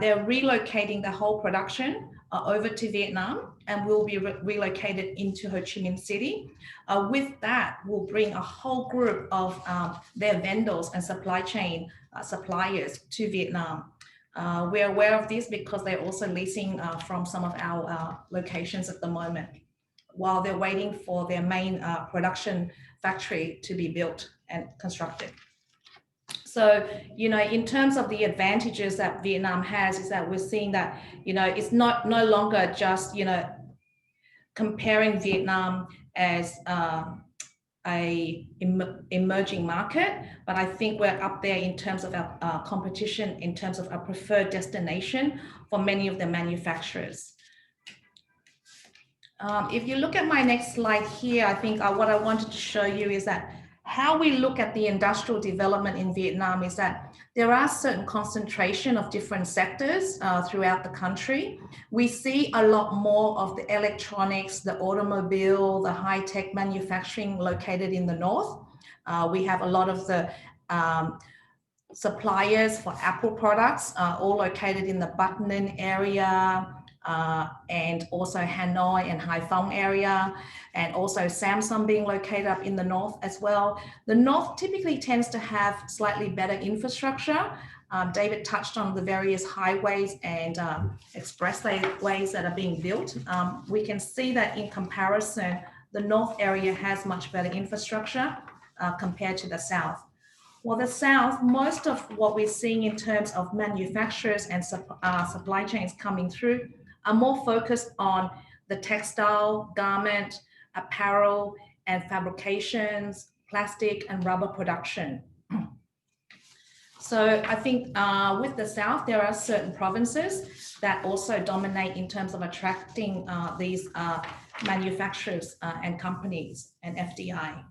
They're relocating the whole production over to Vietnam and will be relocated into Ho Chi Minh City. With that, we'll bring a whole group of their vendors and supply chain suppliers to Vietnam. We're aware of this because they're also leasing from some of our locations at the moment, while they're waiting for their main production factory to be built and constructed. So, you know, in terms of the advantages that Vietnam has is that we're seeing that, you know, it's no longer just, you know, comparing Vietnam as a emerging market, but I think we're up there in terms of our competition, in terms of our preferred destination for many of the manufacturers. If you look at my next slide here, I think what I wanted to show you is that how we look at the industrial development in Vietnam is that there are certain concentration of different sectors throughout the country. We see a lot more of the electronics, the automobile, the high-tech manufacturing located in the north. We have a lot of the suppliers for Apple products all located in the Bac Ninh area, and also Hanoi and Hai Phong area, and also Samsung being located up in the north as well. The north typically tends to have slightly better infrastructure. David touched on the various highways and expressways that are being built. We can see that in comparison, the north area has much better infrastructure compared to the south. Well, the south, most of what we're seeing in terms of manufacturers and supply chains coming through are more focused on the textile, garment, apparel, and fabrications, plastic and rubber production. So I think with the south, there are certain provinces that also dominate in terms of attracting these manufacturers and companies and FDI.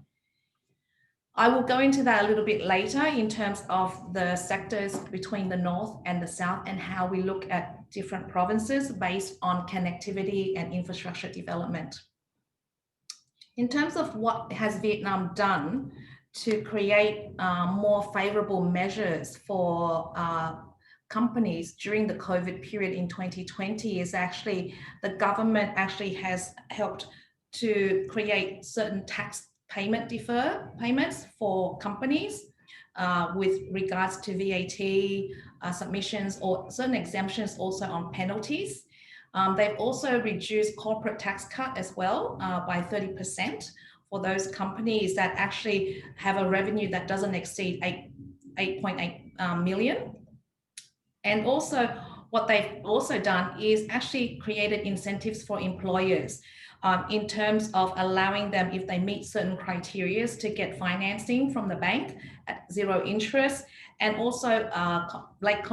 I will go into that a little bit later in terms of the sectors between the north and the south and how we look at different provinces based on connectivity and infrastructure development. In terms of what has Vietnam done to create more favorable measures for companies during the COVID period in 2020 is actually the government actually has helped to create certain tax payments for companies with regards to VAT submissions or certain exemptions also on penalties. They've also reduced corporate tax cut as well by 30% for those companies that actually have a revenue that doesn't exceed 8.8 million. And also what they've also done is actually created incentives for employers in terms of allowing them, if they meet certain criteria, to get financing from the bank at 0 interest, and also late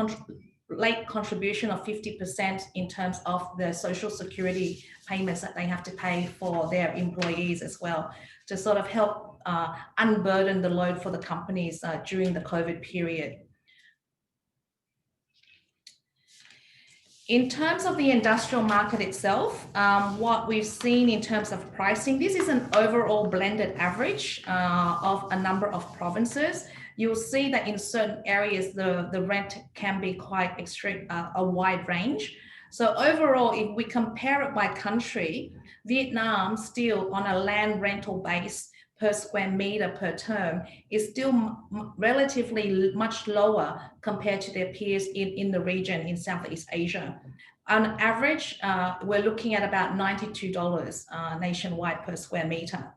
contribution of 50% in terms of the social security payments that they have to pay for their employees as well, to sort of help unburden the load for the companies during the COVID period. In terms of the industrial market itself, what we've seen in terms of pricing, this is an overall blended average of a number of provinces. You'll see that in certain areas, the rent can be quite extreme, a wide range. So overall, if we compare it by country, Vietnam still on a land rental base per square meter per term is still relatively much lower compared to their peers in the region in Southeast Asia. On average, we're looking at about $92 nationwide per square meter.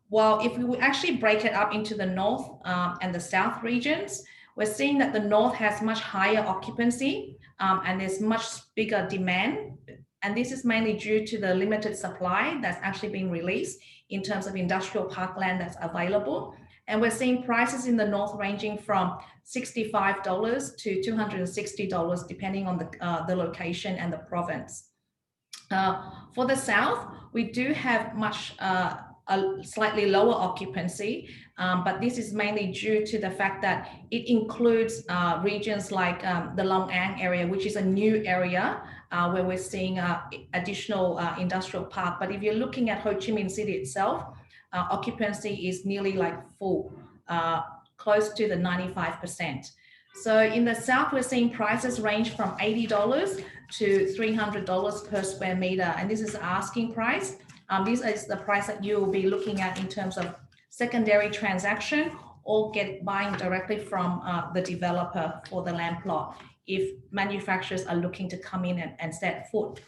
While if we actually break it up into the north and the south regions, we're seeing that the north has much higher occupancy and there's much bigger demand. And this is mainly due to the limited supply that's actually been released in terms of industrial parkland that's available. And we're seeing prices in the north ranging from $65 to $260, depending on the location and the province. For the south, we do have much a slightly lower occupancy, but this is mainly due to the fact that it includes regions like the Long An area, which is a new area where we're seeing additional industrial park. But if you're looking at Ho Chi Minh City itself, occupancy is nearly like full, close to the 95%. So in the south, we're seeing prices range from $80 to $300 per square meter, and this is the asking price. This is the price that you will be looking at in terms of secondary transaction or buying directly from the developer for the land plot if manufacturers are looking to come in and set foot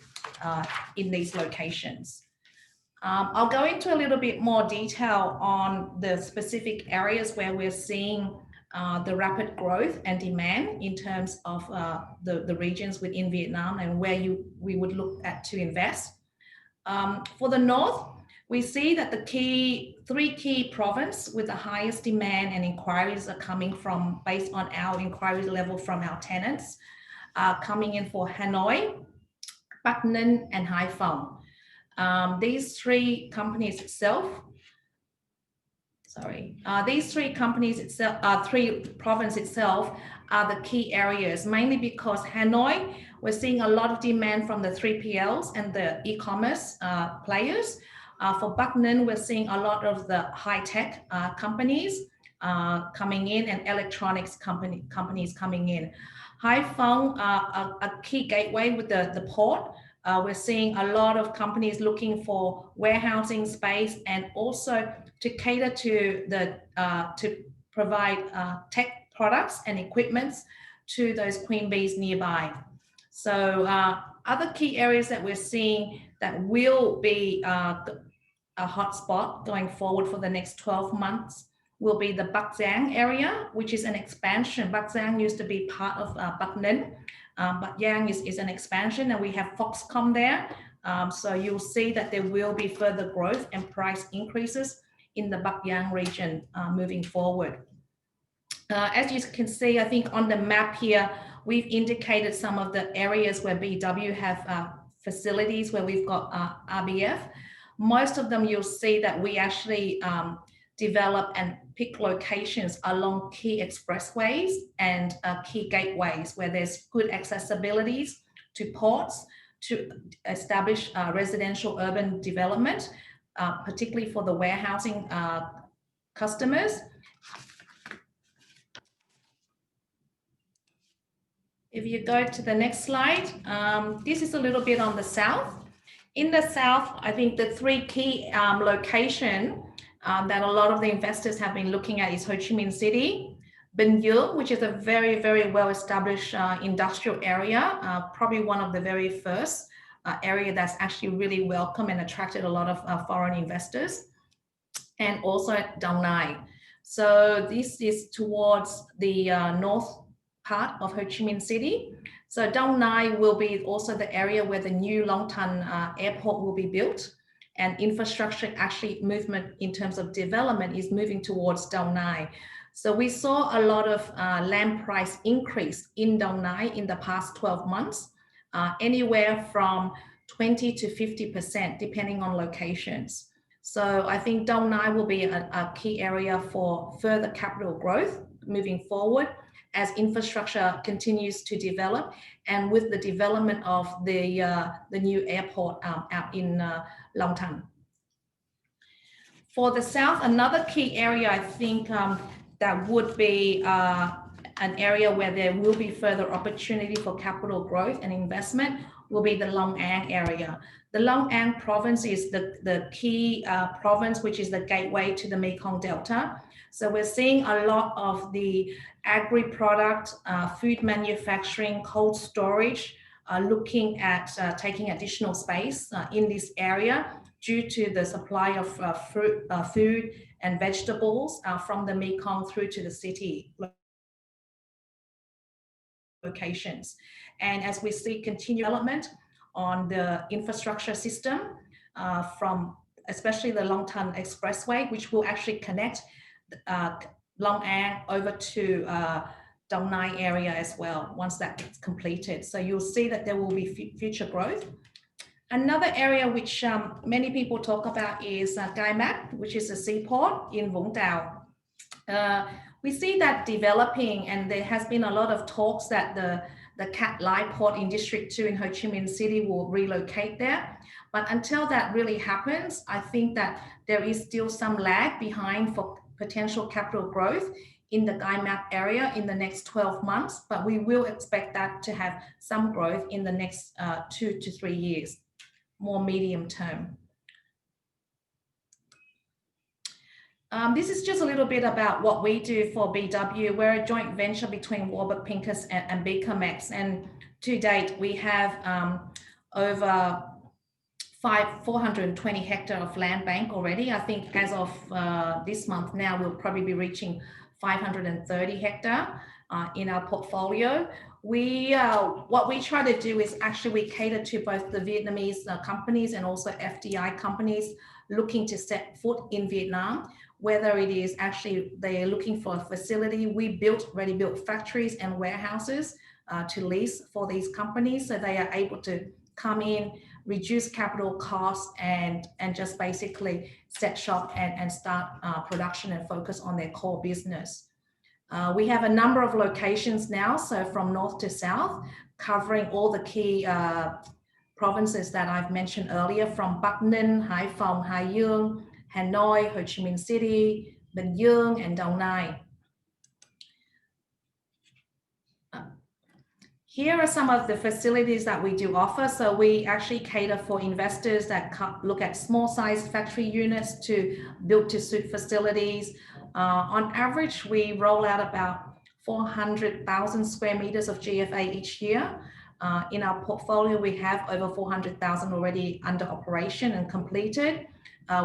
in these locations. I'll go into a little bit more detail on the specific areas where we're seeing the rapid growth and demand in terms of the regions within Vietnam and where we would look at to invest. For the north, we see that the three key provinces with the highest demand and inquiries are coming from, based on our inquiry level from our tenants, coming in for Hanoi, Bac Ninh, and Hai Phong. These three companies itself, three provinces itself are the key areas, mainly because Hanoi, we're seeing a lot of demand from the 3PLs and the e-commerce players. For Bac Ninh, we're seeing a lot of the high-tech companies coming in and electronics companies coming in. Hai Phong, a key gateway with the port. We're seeing a lot of companies looking for warehousing space and also to cater to to provide tech products and equipments to those queen bees nearby. So other key areas that we're seeing that will be a hotspot going forward for the next 12 months will be the Bac Giang area, which is an expansion. Bac Giang used to be part of Bac Ninh. Bac Giang is an expansion, and we have Foxconn there. So you'll see that there will be further growth and price increases in the Bac Giang region moving forward. As you can see, I think on the map here, we've indicated some of the areas where BW have facilities where we've got RBF. Most of them you'll see that we actually develop and pick locations along key expressways and key gateways where there's good accessibilities to ports to establish residential urban development, particularly for the warehousing customers. If you go to the next slide, this is a little bit on the south. In the south, I think the three key locations that a lot of the investors have been looking at is Ho Chi Minh City, Bình Dương, which is a very, very well-established industrial area, probably one of the very first area that's actually really welcome and attracted a lot of foreign investors, and also Dong Nai. So this is towards the north part of Ho Chi Minh City. So Dong Nai will be also the area where the new Long Tan airport will be built, and infrastructure actually movement in terms of development is moving towards Dong Nai. So we saw a lot of land price increase in Dong Nai in the past 12 months, anywhere from 20 to 50%, depending on locations. So I think Dong Nai will be a key area for further capital growth moving forward as infrastructure continues to develop, and with the development of the new airport out in Long Tan. For the south, another key area I think that would be an area where there will be further opportunity for capital growth and investment will be the Long An area. The Long An province is the key province, which is the gateway to the Mekong Delta. So we're seeing a lot of the agri-product, food manufacturing, cold storage, looking at taking additional space in this area due to the supply of food and vegetables from the Mekong through to the city locations. And as we see continued development on the infrastructure system from especially the Long Tan Expressway, which will actually connect Long An over to Dong Nai area as well once that gets completed. So you'll see that there will be future growth. Another area which many people talk about is Gai Mak, which is a seaport in Vũng Tàu. We see that developing, and there has been a lot of talks that the Cat Lai port in District 2 in Ho Chi Minh City will relocate there. But until that really happens, I think that there is still some lag behind for potential capital growth in the Gai Mak area in the next 12 months, but we will expect that to have some growth in the next 2 to 3 years, more medium term. This is just a little bit about what we do for BW. We're a joint venture between Warburg Pincus and Becamex, and to date we have over 420 hectare of land bank already. I think as of this month now, we'll probably be reaching 530 hectare in our portfolio. What we try to do is actually we cater to both the Vietnamese companies and also FDI companies looking to set foot in Vietnam, whether it is actually they're looking for a facility. We ready built factories and warehouses to lease for these companies, so they are able to come in, reduce capital costs, and just basically set shop and start production and focus on their core business. We have a number of locations now, so from north to south, covering all the key provinces that I've mentioned earlier, from Bắc Ninh, Hải Phòng, Hải Dương, Hanoi, Ho Chi Minh City, Bình Dương, and Đồng Nai. Here are some of the facilities that we do offer. So we actually cater for investors that look at small size factory units to build to suit facilities. On average, we roll out about 400,000 square meters of GFA each year. In our portfolio, we have over 400,000 already under operation and completed.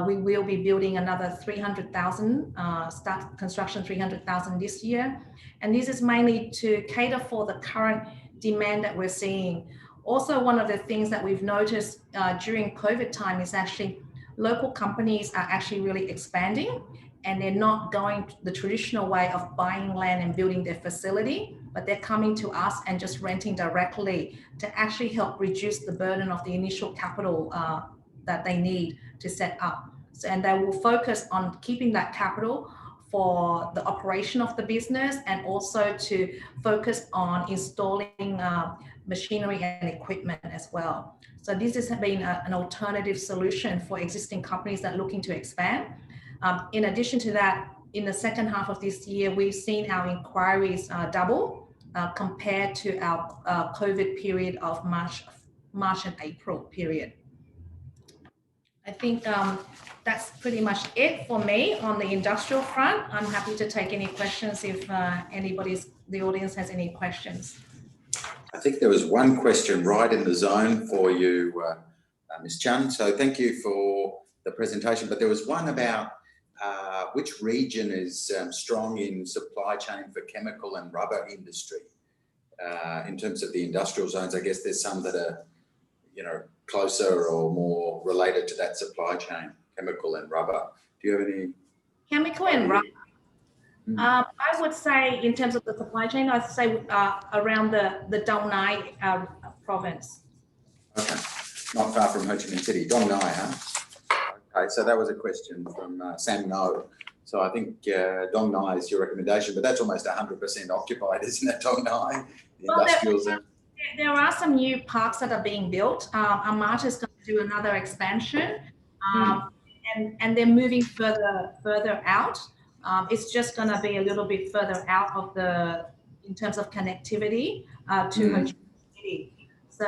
We will be building another 300,000, start construction 300,000 this year. And this is mainly to cater for the current demand that we're seeing. Also, one of the things that we've noticed during COVID time is actually local companies are actually really expanding, and they're not going the traditional way of buying land and building their facility, but they're coming to us and just renting directly to actually help reduce the burden of the initial capital that they need to set up. So, and they will focus on keeping that capital for the operation of the business, and also to focus on installing machinery and equipment as well. So this has been an alternative solution for existing companies that are looking to expand. In addition to that, in the second half of this year, we've seen our inquiries double compared to our COVID period of March and April period. I think that's pretty much it for me on the industrial front. I'm happy to take any questions if the audience has any questions. I think there was one question right in the zone for you, Ms. Chun. So thank you for the presentation. But there was one about which region is strong in supply chain for chemical and rubber industry. In terms of the industrial zones, I guess there's some that are, closer or more related to that supply chain, chemical and rubber. Do you have any? Chemical and rubber. I would say in terms of the supply chain, I'd say around the Dong Nai province. Okay, not far from Ho Chi Minh City, Dong Nai, huh? Okay, so that was a question from Sam No. So I think Dong Nai is your recommendation, but that's almost 100% occupied, isn't it, Dong Nai? The industrial zone. There are some new parks that are being built. Amata is going to do another expansion, and they're moving further out. It's just going to be a little bit further out of in terms of connectivity to Ho Chi Minh City. So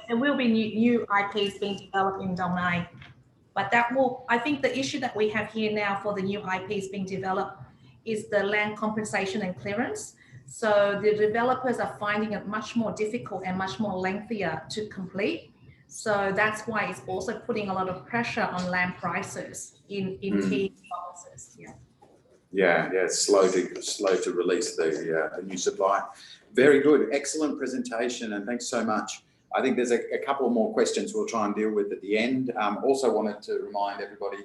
there will be new IPs being developed in Dong Nai. But I think the issue that we have here now for the new IPs being developed is the land compensation and clearance. So the developers are finding it much more difficult and much more lengthier to complete. So that's why it's also putting a lot of pressure on land prices in key provinces. Yeah, it's slow to release the new supply. Very good, excellent presentation, and thanks so much. I think there's a couple more questions we'll try and deal with at the end. Also wanted to remind everybody,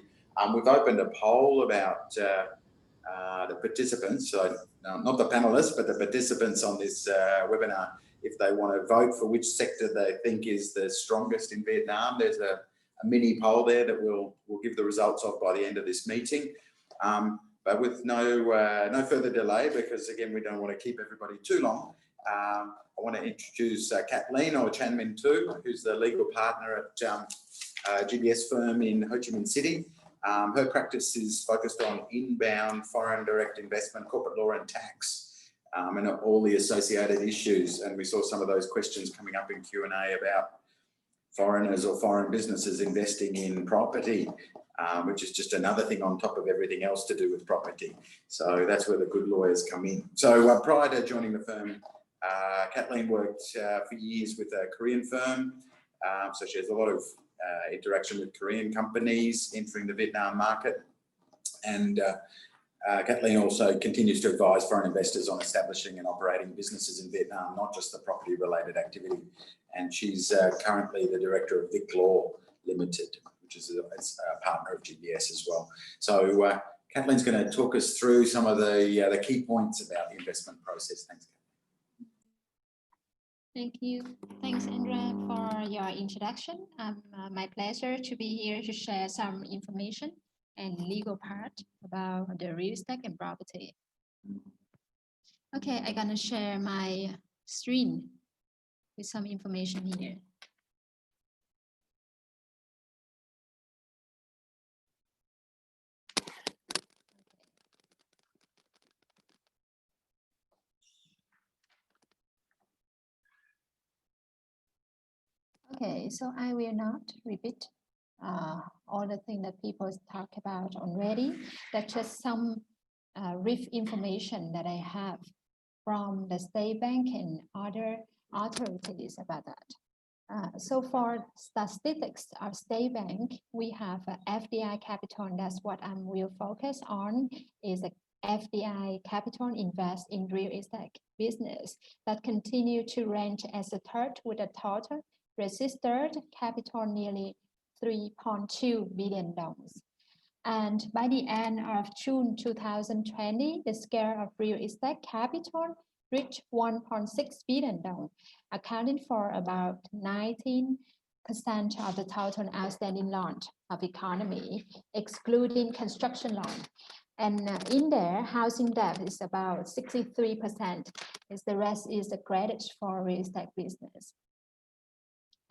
we've opened a poll about the participants, so not the panelists, but the participants on this webinar. if they want to vote for which sector they think is the strongest in Vietnam. There's a mini poll there that we'll give the results of by the end of this meeting. But with no further delay, because again, we don't want to keep everybody too long, I want to introduce Kathleen, or Chan Min Tu, who's the legal partner at GBS firm in Ho Chi Minh City. Her practice is focused on inbound foreign direct investment, corporate law and tax, and all the associated issues. And we saw some of those questions coming up in Q&A about foreigners or foreign businesses investing in property, which is just another thing on top of everything else to do with property. So that's where the good lawyers come in. So prior to joining the firm, Kathleen worked for years with a Korean firm. So she has a lot of interaction with Korean companies entering the Vietnam market. And Kathleen also continues to advise foreign investors on establishing and operating businesses in Vietnam, not just the property related activity. And she's currently the director of Vic Law Limited, which is a partner of GBS as well. So Kathleen's going to talk us through some of the key points about the investment process. Thanks, Kathleen. Thank you. Thanks, Andrea, for your introduction. My pleasure to be here to share some information and legal part about the real estate and property. Okay, I'm gonna share my screen with some information here. Okay, so I will not repeat all the things that people talk about already. That's just some brief information that I have from the State Bank and other authorities about that. So for statistics of State Bank, we have FDI capital, and that's what I'm will focus on, is a FDI capital invest in real estate business that continue to rank as the third with a total registered capital nearly $3.2 billion. And by the end of June 2020, the scale of real estate capital reached $1.6 billion, accounting for about 19% of the total outstanding loan of economy, excluding construction loan. And in there, housing debt is about 63%, as the rest is the credit for real estate business.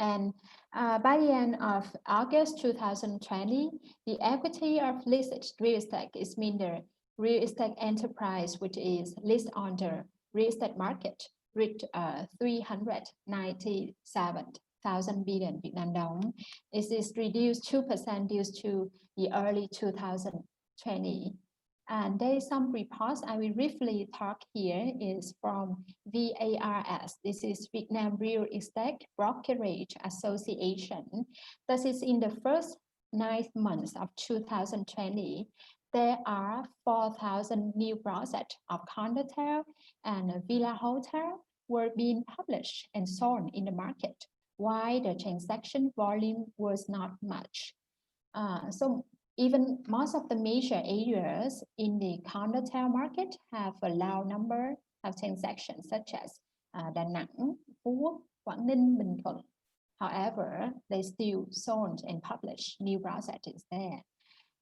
And by the end of August 2020, the equity of listed real estate is mean the real estate enterprise, which is listed on the real estate market, reached 397,000 billion Vietnam dong. It is reduced 2% due to the early 2020. And there is some reports I will briefly talk here is from VARS. This is Vietnam Real Estate Brokerage Association. This is in the first 9 months of 2020. There are 4,000 new projects of condotel and villa hotel were being published and sold in the market, while the transaction volume was not much. So even most of the major areas in the condotel market have a low number of transactions, such as Đà Nẵng, Phú Quốc, Quảng Ninh, Bình Thuận. However, they still sold and publish new projects there.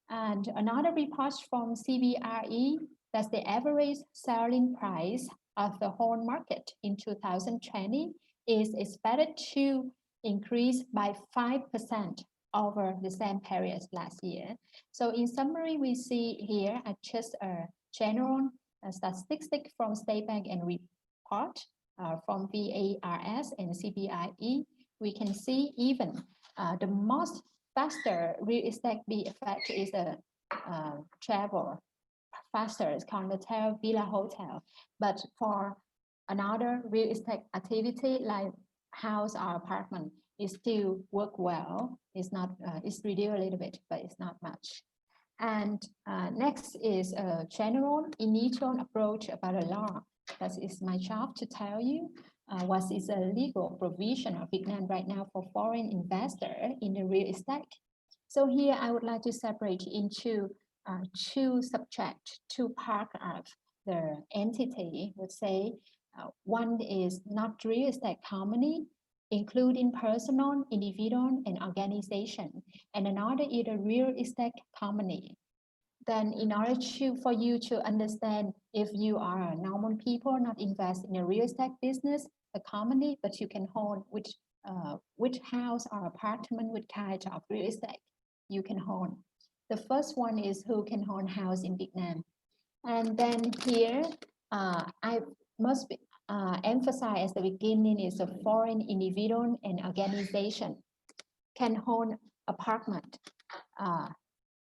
And another report from CBRE that the average selling price of the whole market in 2020 is expected to increase by 5% over the same period last year. So in summary, we see here just a general statistic from State Bank and report from VARS and CBRE. We can see even the most faster real estate be effect is a travel faster, it's condotel, villa hotel. But for another real estate activity like house or apartment, it still work well. It's not, it's reduced a little bit, but it's not much. And next is a general initial approach about the law. That is my job to tell you what is a legal provision of Vietnam right now for foreign investor in the real estate. So here I would like to separate into two subjects, two parts of the entity, would say One is not real estate company, including personal, individual, and organization. And another is a real estate company. Then in order for you to understand if you are a normal people, not invest in a real estate business, a company, but you can hold which house or apartment, which kind of real estate you can hold. The first one is who can hold house in Vietnam. And then here, I must emphasize at the beginning is a foreign individual and organization can hold apartment.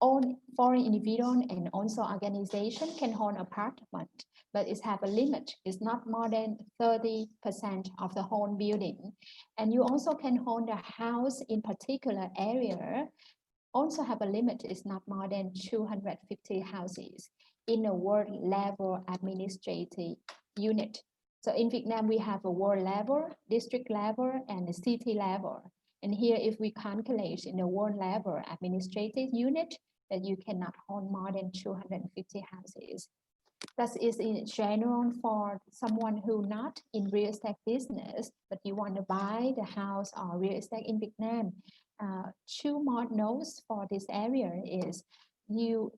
All foreign individual and also organization can hold apartment, but it have a limit. It's not more than 30% of the whole building. And you also can hold a house in particular area, also have a limit. It's not more than 250 houses in a world level administrative unit. So in Vietnam, we have a world level, district level, and a city level. And here, if we calculate in the world level administrative unit, that you cannot hold more than 250 houses. That is in general for someone who not in real estate business, but you want to buy the house or real estate in Vietnam. Two more notes for this area is you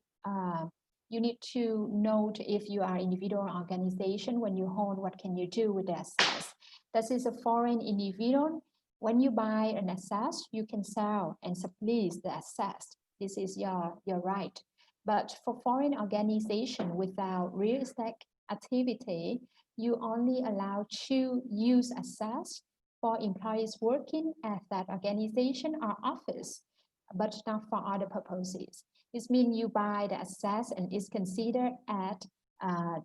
need to note if you are individual organization, when you hold, what can you do with the assets? That is a foreign individual. When you buy an asset, you can sell and sublease the asset. This is your right. But for foreign organization without real estate activity, you only allowed to use assets for employees working at that organization or office, but not for other purposes. This means you buy the assets and it's considered at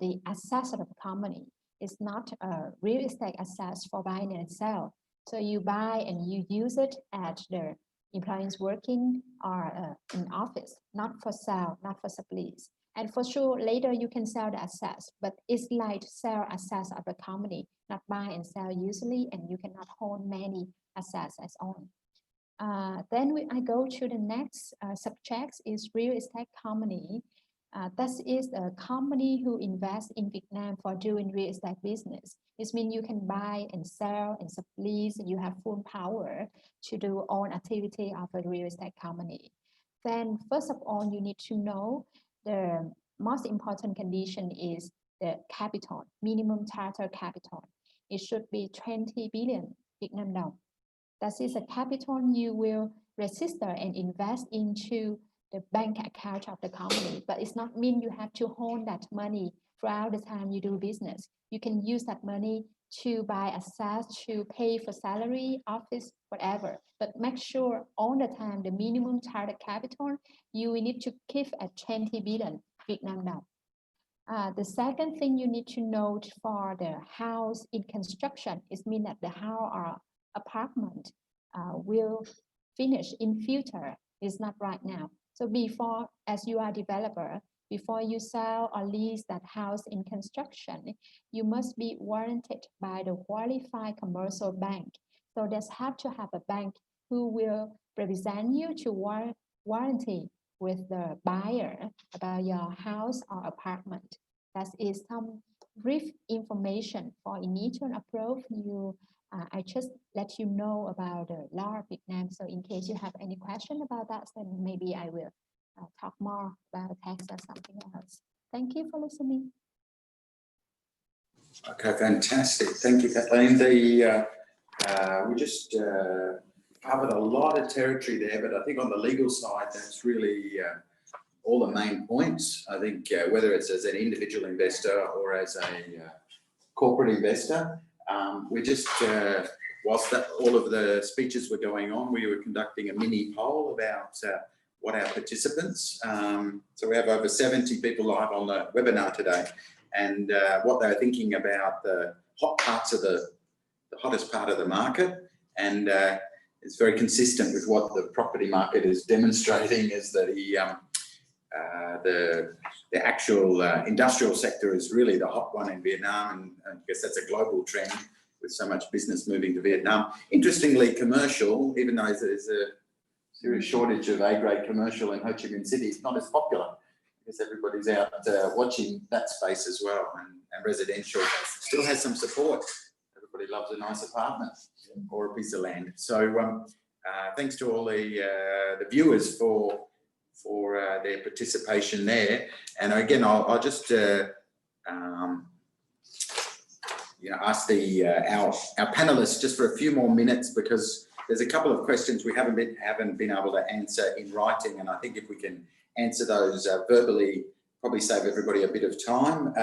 the assets of the company. It's not a real estate assets for buying and sell. So you buy and you use it at the employees working or in office, not for sale, not for sublease. And for sure, later you can sell the assets, but it's like sell assets of the company, not buy and sell usually, and you cannot hold many assets as own. Then I go to the next subject is real estate company. That is a company who invests in Vietnam for doing real estate business. This means you can buy and sell and sublease, and you have full power to do all activity of a real estate company. Then first of all, you need to know the most important condition is the capital, minimum charter capital. It should be 20 billion Vietnam dong. That is a capital you will register and invest into the bank account of the company, but it's not mean you have to hold that money throughout the time you do business. You can use that money to buy assets, to pay for salary, office, whatever, but make sure all the time the minimum target capital you will need to keep at 20 billion Vietnam dong. The second thing you need to note for the house in construction is mean that the house or apartment will finish in future. It's not right now. So before, as you are developer, before you sell or lease that house in construction, you must be warranted by the qualified commercial bank. So there's have to have a bank who will represent you to warranty with the buyer about your house or apartment. That is some brief information for initial approach. I just let you know about the law of Vietnam. So in case you have any question about that, then maybe I will talk more about tax or something else. Thank you for listening. Okay, fantastic. Thank you, Kathleen. We just covered a lot of territory there, but I think on the legal side, that's really all the main points. I think whether it's as an individual investor or as a corporate investor, we just, whilst all of the speeches were going on, we were conducting a mini poll about what our participants, so we have over 70 people live on the webinar today, and what they're thinking about the hot parts of the hottest part of the market. And it's very consistent with what the property market is demonstrating, is that the actual industrial sector is really the hot one in Vietnam, and I guess that's a global trend with so much business moving to Vietnam. Interestingly, commercial, even though there's a serious shortage of A-grade commercial in Ho Chi Minh City, it's not as popular. because everybody's out watching that space as well, and residential still has some support. Everybody loves a nice apartment or a piece of land. So thanks to all the viewers for their participation there. And again, I'll just ask our panelists just for a few more minutes, because there's a couple of questions we haven't been able to answer in writing, and I think if we can answer those verbally, probably save everybody a bit of time.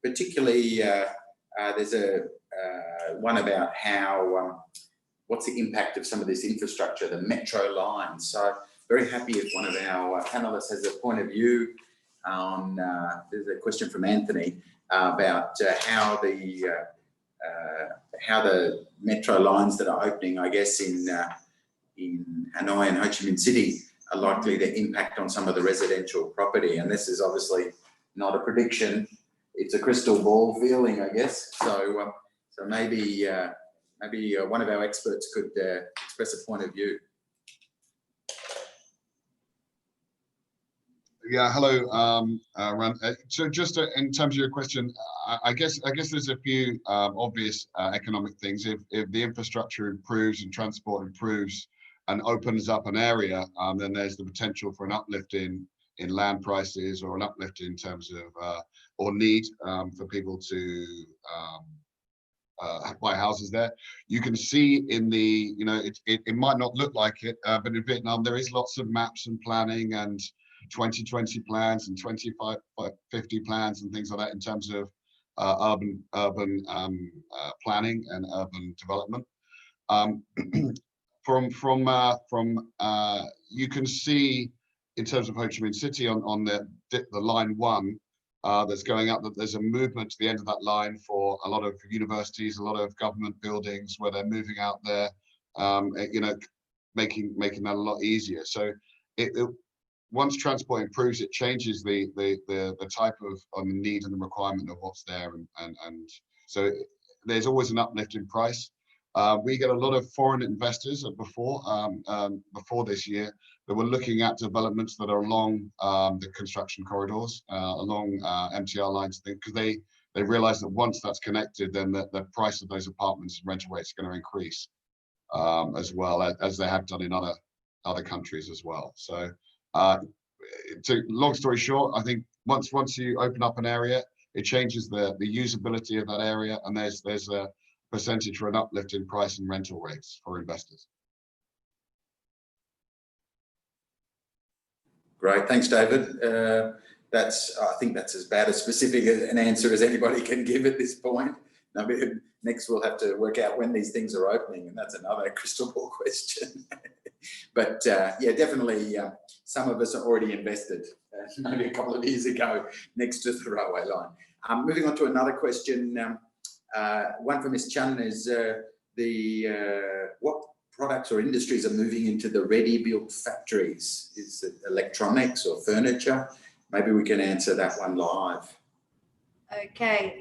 Particularly, there's one about how what's the impact of some of this infrastructure, the metro lines. So very happy if one of our panelists has a point of view on. There's a question from Anthony about how the metro lines that are opening, I guess, in Hanoi and Ho Chi Minh City are likely to impact on some of the residential property. And this is obviously not a prediction; it's a crystal ball feeling, I guess. So, so maybe one of our experts could express a point of view. Yeah, hello, Ran. So just in terms of your question, I guess there's a few obvious economic things. If the infrastructure improves and transport improves and opens up an area, then there's the potential for an uplift in land prices, or an uplift in terms of or need for people to buy houses there. You can see in the, it might not look like it, but in Vietnam there is lots of maps and planning and 2020 plans and 2550 plans and things like that in terms of urban planning and urban development. You can see in terms of Ho Chi Minh City on the line 1 that's going up, that there's a movement to the end of that line for a lot of universities, a lot of government buildings where they're moving out there, making that a lot easier. So once transport improves, it changes the type of need and the requirement of what's there, and so there's always an uplift in price. We get a lot of foreign investors before this year that were looking at developments that are along the construction corridors, along MTR lines, because they realize that once that's connected, then the price of those apartments and rental rates are going to increase as well, as they have done in other countries as well. So long story short, I think once you open up an area, it changes the usability of that area, and there's a percentage for an uplift in price and rental rates for investors. Great, thanks, David. I think that's as bad a specific an answer as anybody can give at this point. Now, next we'll have to work out when these things are opening, and that's another crystal ball question. But yeah, definitely some of us are already invested, maybe a couple of years ago, next to the railway line. Moving on to another question, one from Ms. Chun is what products or industries are moving into the ready-built factories? Is it electronics or furniture? Maybe we can answer that one live. Okay.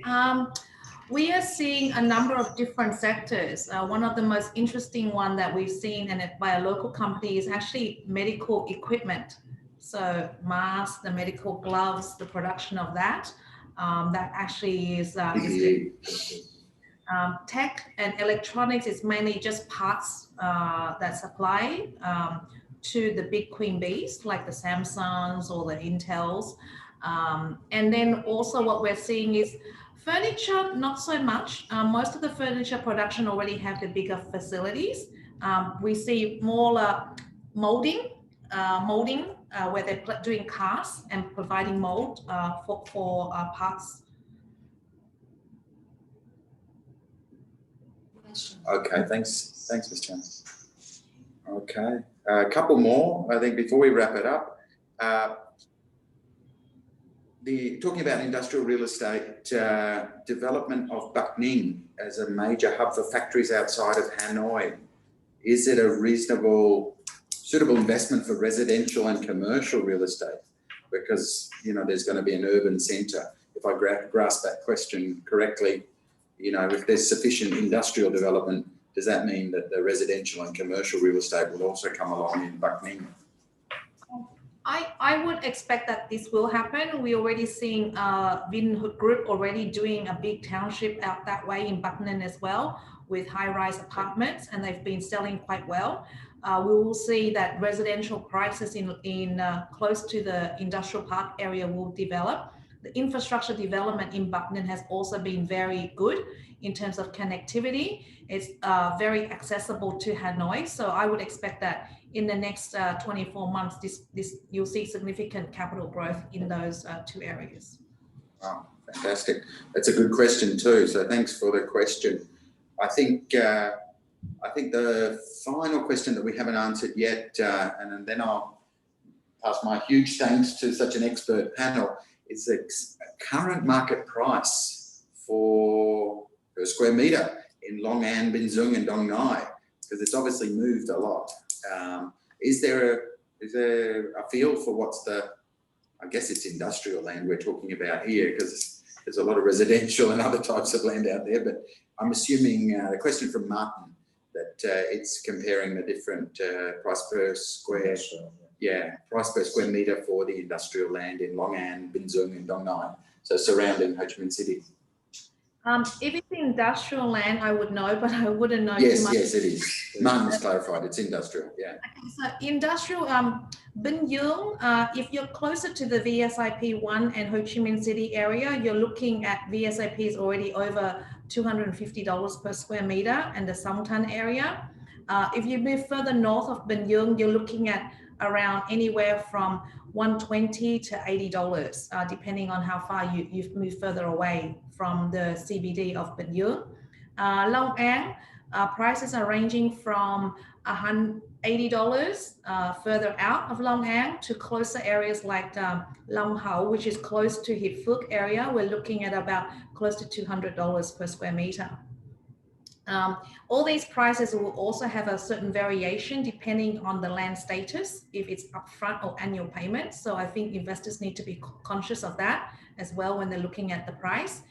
We are seeing a number of different sectors. One of the most interesting one that we've seen, and by a local company, is actually medical equipment. So masks, the medical gloves, the production of that. That actually is tech and electronics is mainly just parts that supply to the big queen bees, like the Samsungs or the Intels. And then also what we're seeing is furniture, not so much. Most of the furniture production already have the bigger facilities. We see more molding where they're doing casts and providing mold for parts. Okay, thanks, Ms. Chan. Okay, a couple more, I think, before we wrap it up. Talking about industrial real estate, development of Bac Ninh as a major hub for factories outside of Hanoi. Is it a reasonable, suitable investment for residential and commercial real estate? Because, there's going to be an urban centre. If I grasp that question correctly, if there's sufficient industrial development, does that mean that the residential and commercial real estate will also come along in Bac Ninh? I would expect that this will happen. We're already seeing Vin Group already doing a big township out that way in Buckland as well, with high-rise apartments, and they've been selling quite well. We will see that residential prices in close to the industrial park area will develop. The infrastructure development in Buckland has also been very good in terms of connectivity. It's very accessible to Hanoi, so I would expect that in the next 24 months, you'll see significant capital growth in those two areas. Wow, fantastic. That's a good question too. So thanks for the question. I think the final question that we haven't answered yet, and then I'll pass my huge thanks to such an expert panel, is the current market price per square metre in Long An, Binh Duong and Dong Nai, because it's obviously moved a lot. Is there a feel for what's I guess it's industrial land we're talking about here, because there's a lot of residential and other types of land out there, but I'm assuming the question from Martin that it's comparing the different price per square metre for the industrial land in Long An, Binh Duong and Dong Nai, so surrounding Ho Chi Minh City. If it's industrial land, I would know, but I wouldn't know Yes, too much. yes, it is. Martin's clarified, it's industrial, yeah. Okay, so industrial, Binh Duong, if you're closer to the VSIP1 and Ho Chi Minh City area, you're looking at VSIPs already over $250 per square metre, and the Song Tan area. If you move further north of Binh Duong, you're looking at around anywhere from $120 to $80, depending on how far you've moved further away from the CBD of Binh Duong. Long An, prices are ranging from $80 further out of Long An to closer areas like Long Hau, which is close to Hiệp Phước area. We're looking at about close to $200 per square metre. All these prices will also have a certain variation depending on the land status, if it's upfront or annual payment. So I think investors need to be conscious of that as well when they're looking at the price.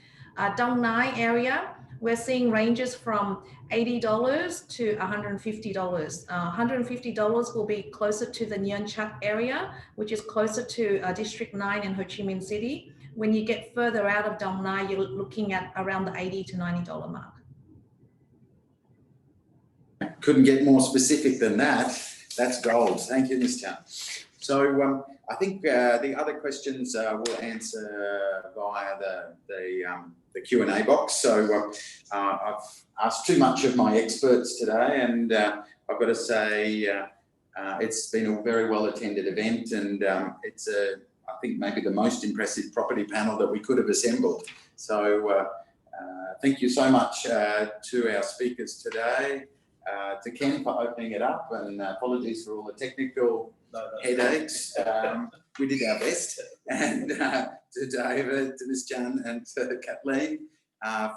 Dong Nai area, we're seeing ranges from $80 to $150. $150 will be closer to the Nguyen Chak area, which is closer to District 9 in Ho Chi Minh City. When you get further out of Dong Nai, you're looking at around the $80 to $90 mark. Couldn't get more specific than that. That's gold. Thank you, Ms. Chan. So I think the other questions we'll answer via the Q&A box. So I've asked too much of my experts today, and I've got to say it's been a very well attended event, and it's I think maybe the most impressive property panel that we could have assembled. So thank you so much to our speakers today. To Ken for opening it up, and apologies for all the technical headaches. We did our best. And to David, to Ms. Chan and to Kathleen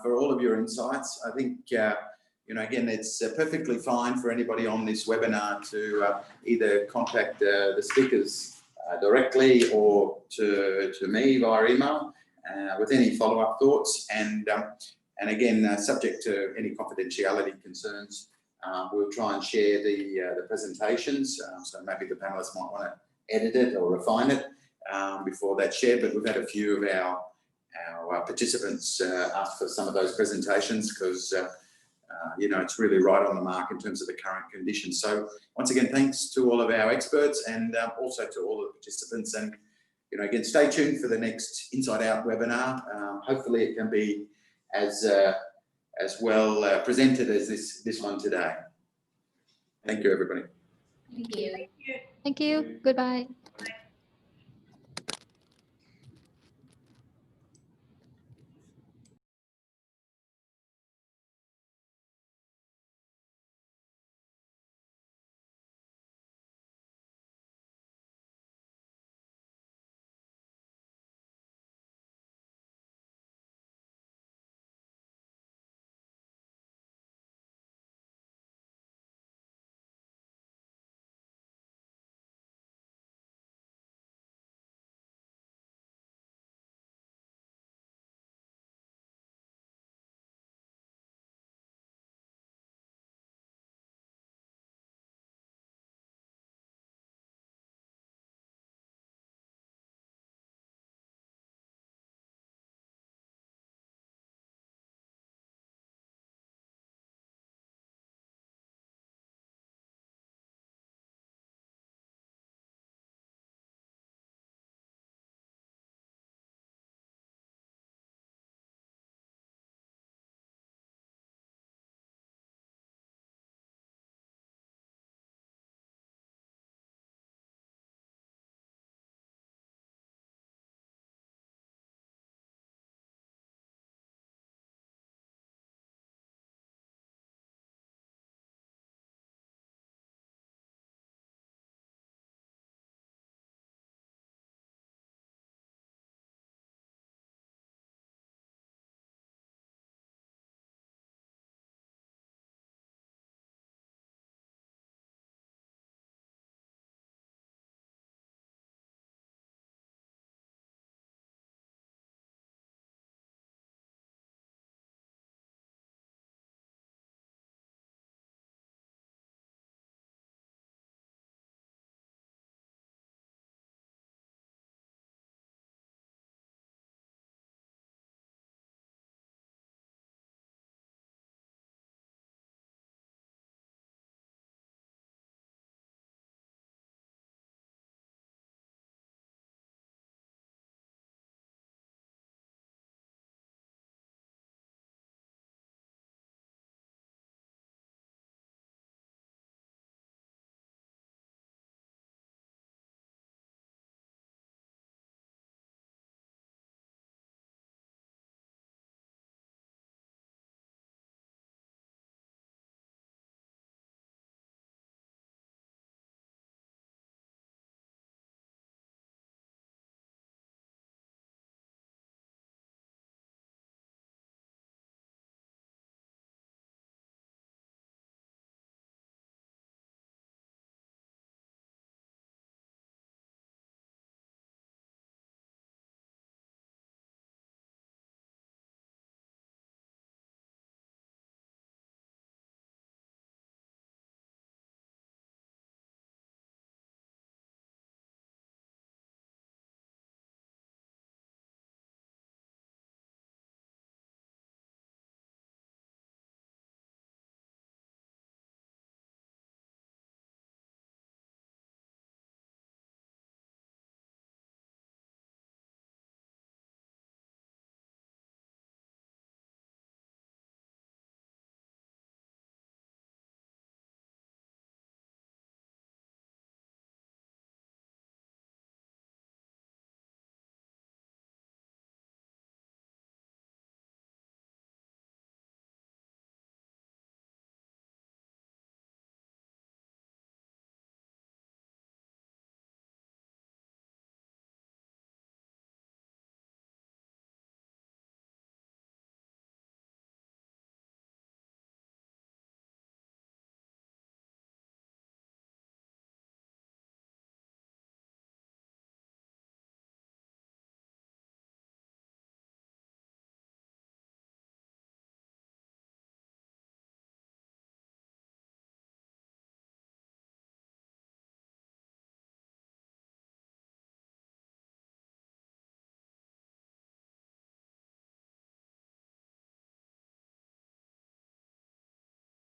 for all of your insights. I think, again, it's perfectly fine for anybody on this webinar to either contact the speakers directly or to me via email with any follow-up thoughts. And again, subject to any confidentiality concerns, we'll try and share the presentations, so maybe the panelists might want to edit it or refine it before that's shared, but we've had a few of our participants ask for some of those presentations because, it's really right on the mark in terms of the current conditions. So once again, thanks to all of our experts and also to all of the participants. And, again, stay tuned for the next Inside Out webinar. Hopefully it can be as well presented as this one today. Thank you, everybody. Thank you. Thank you. Goodbye.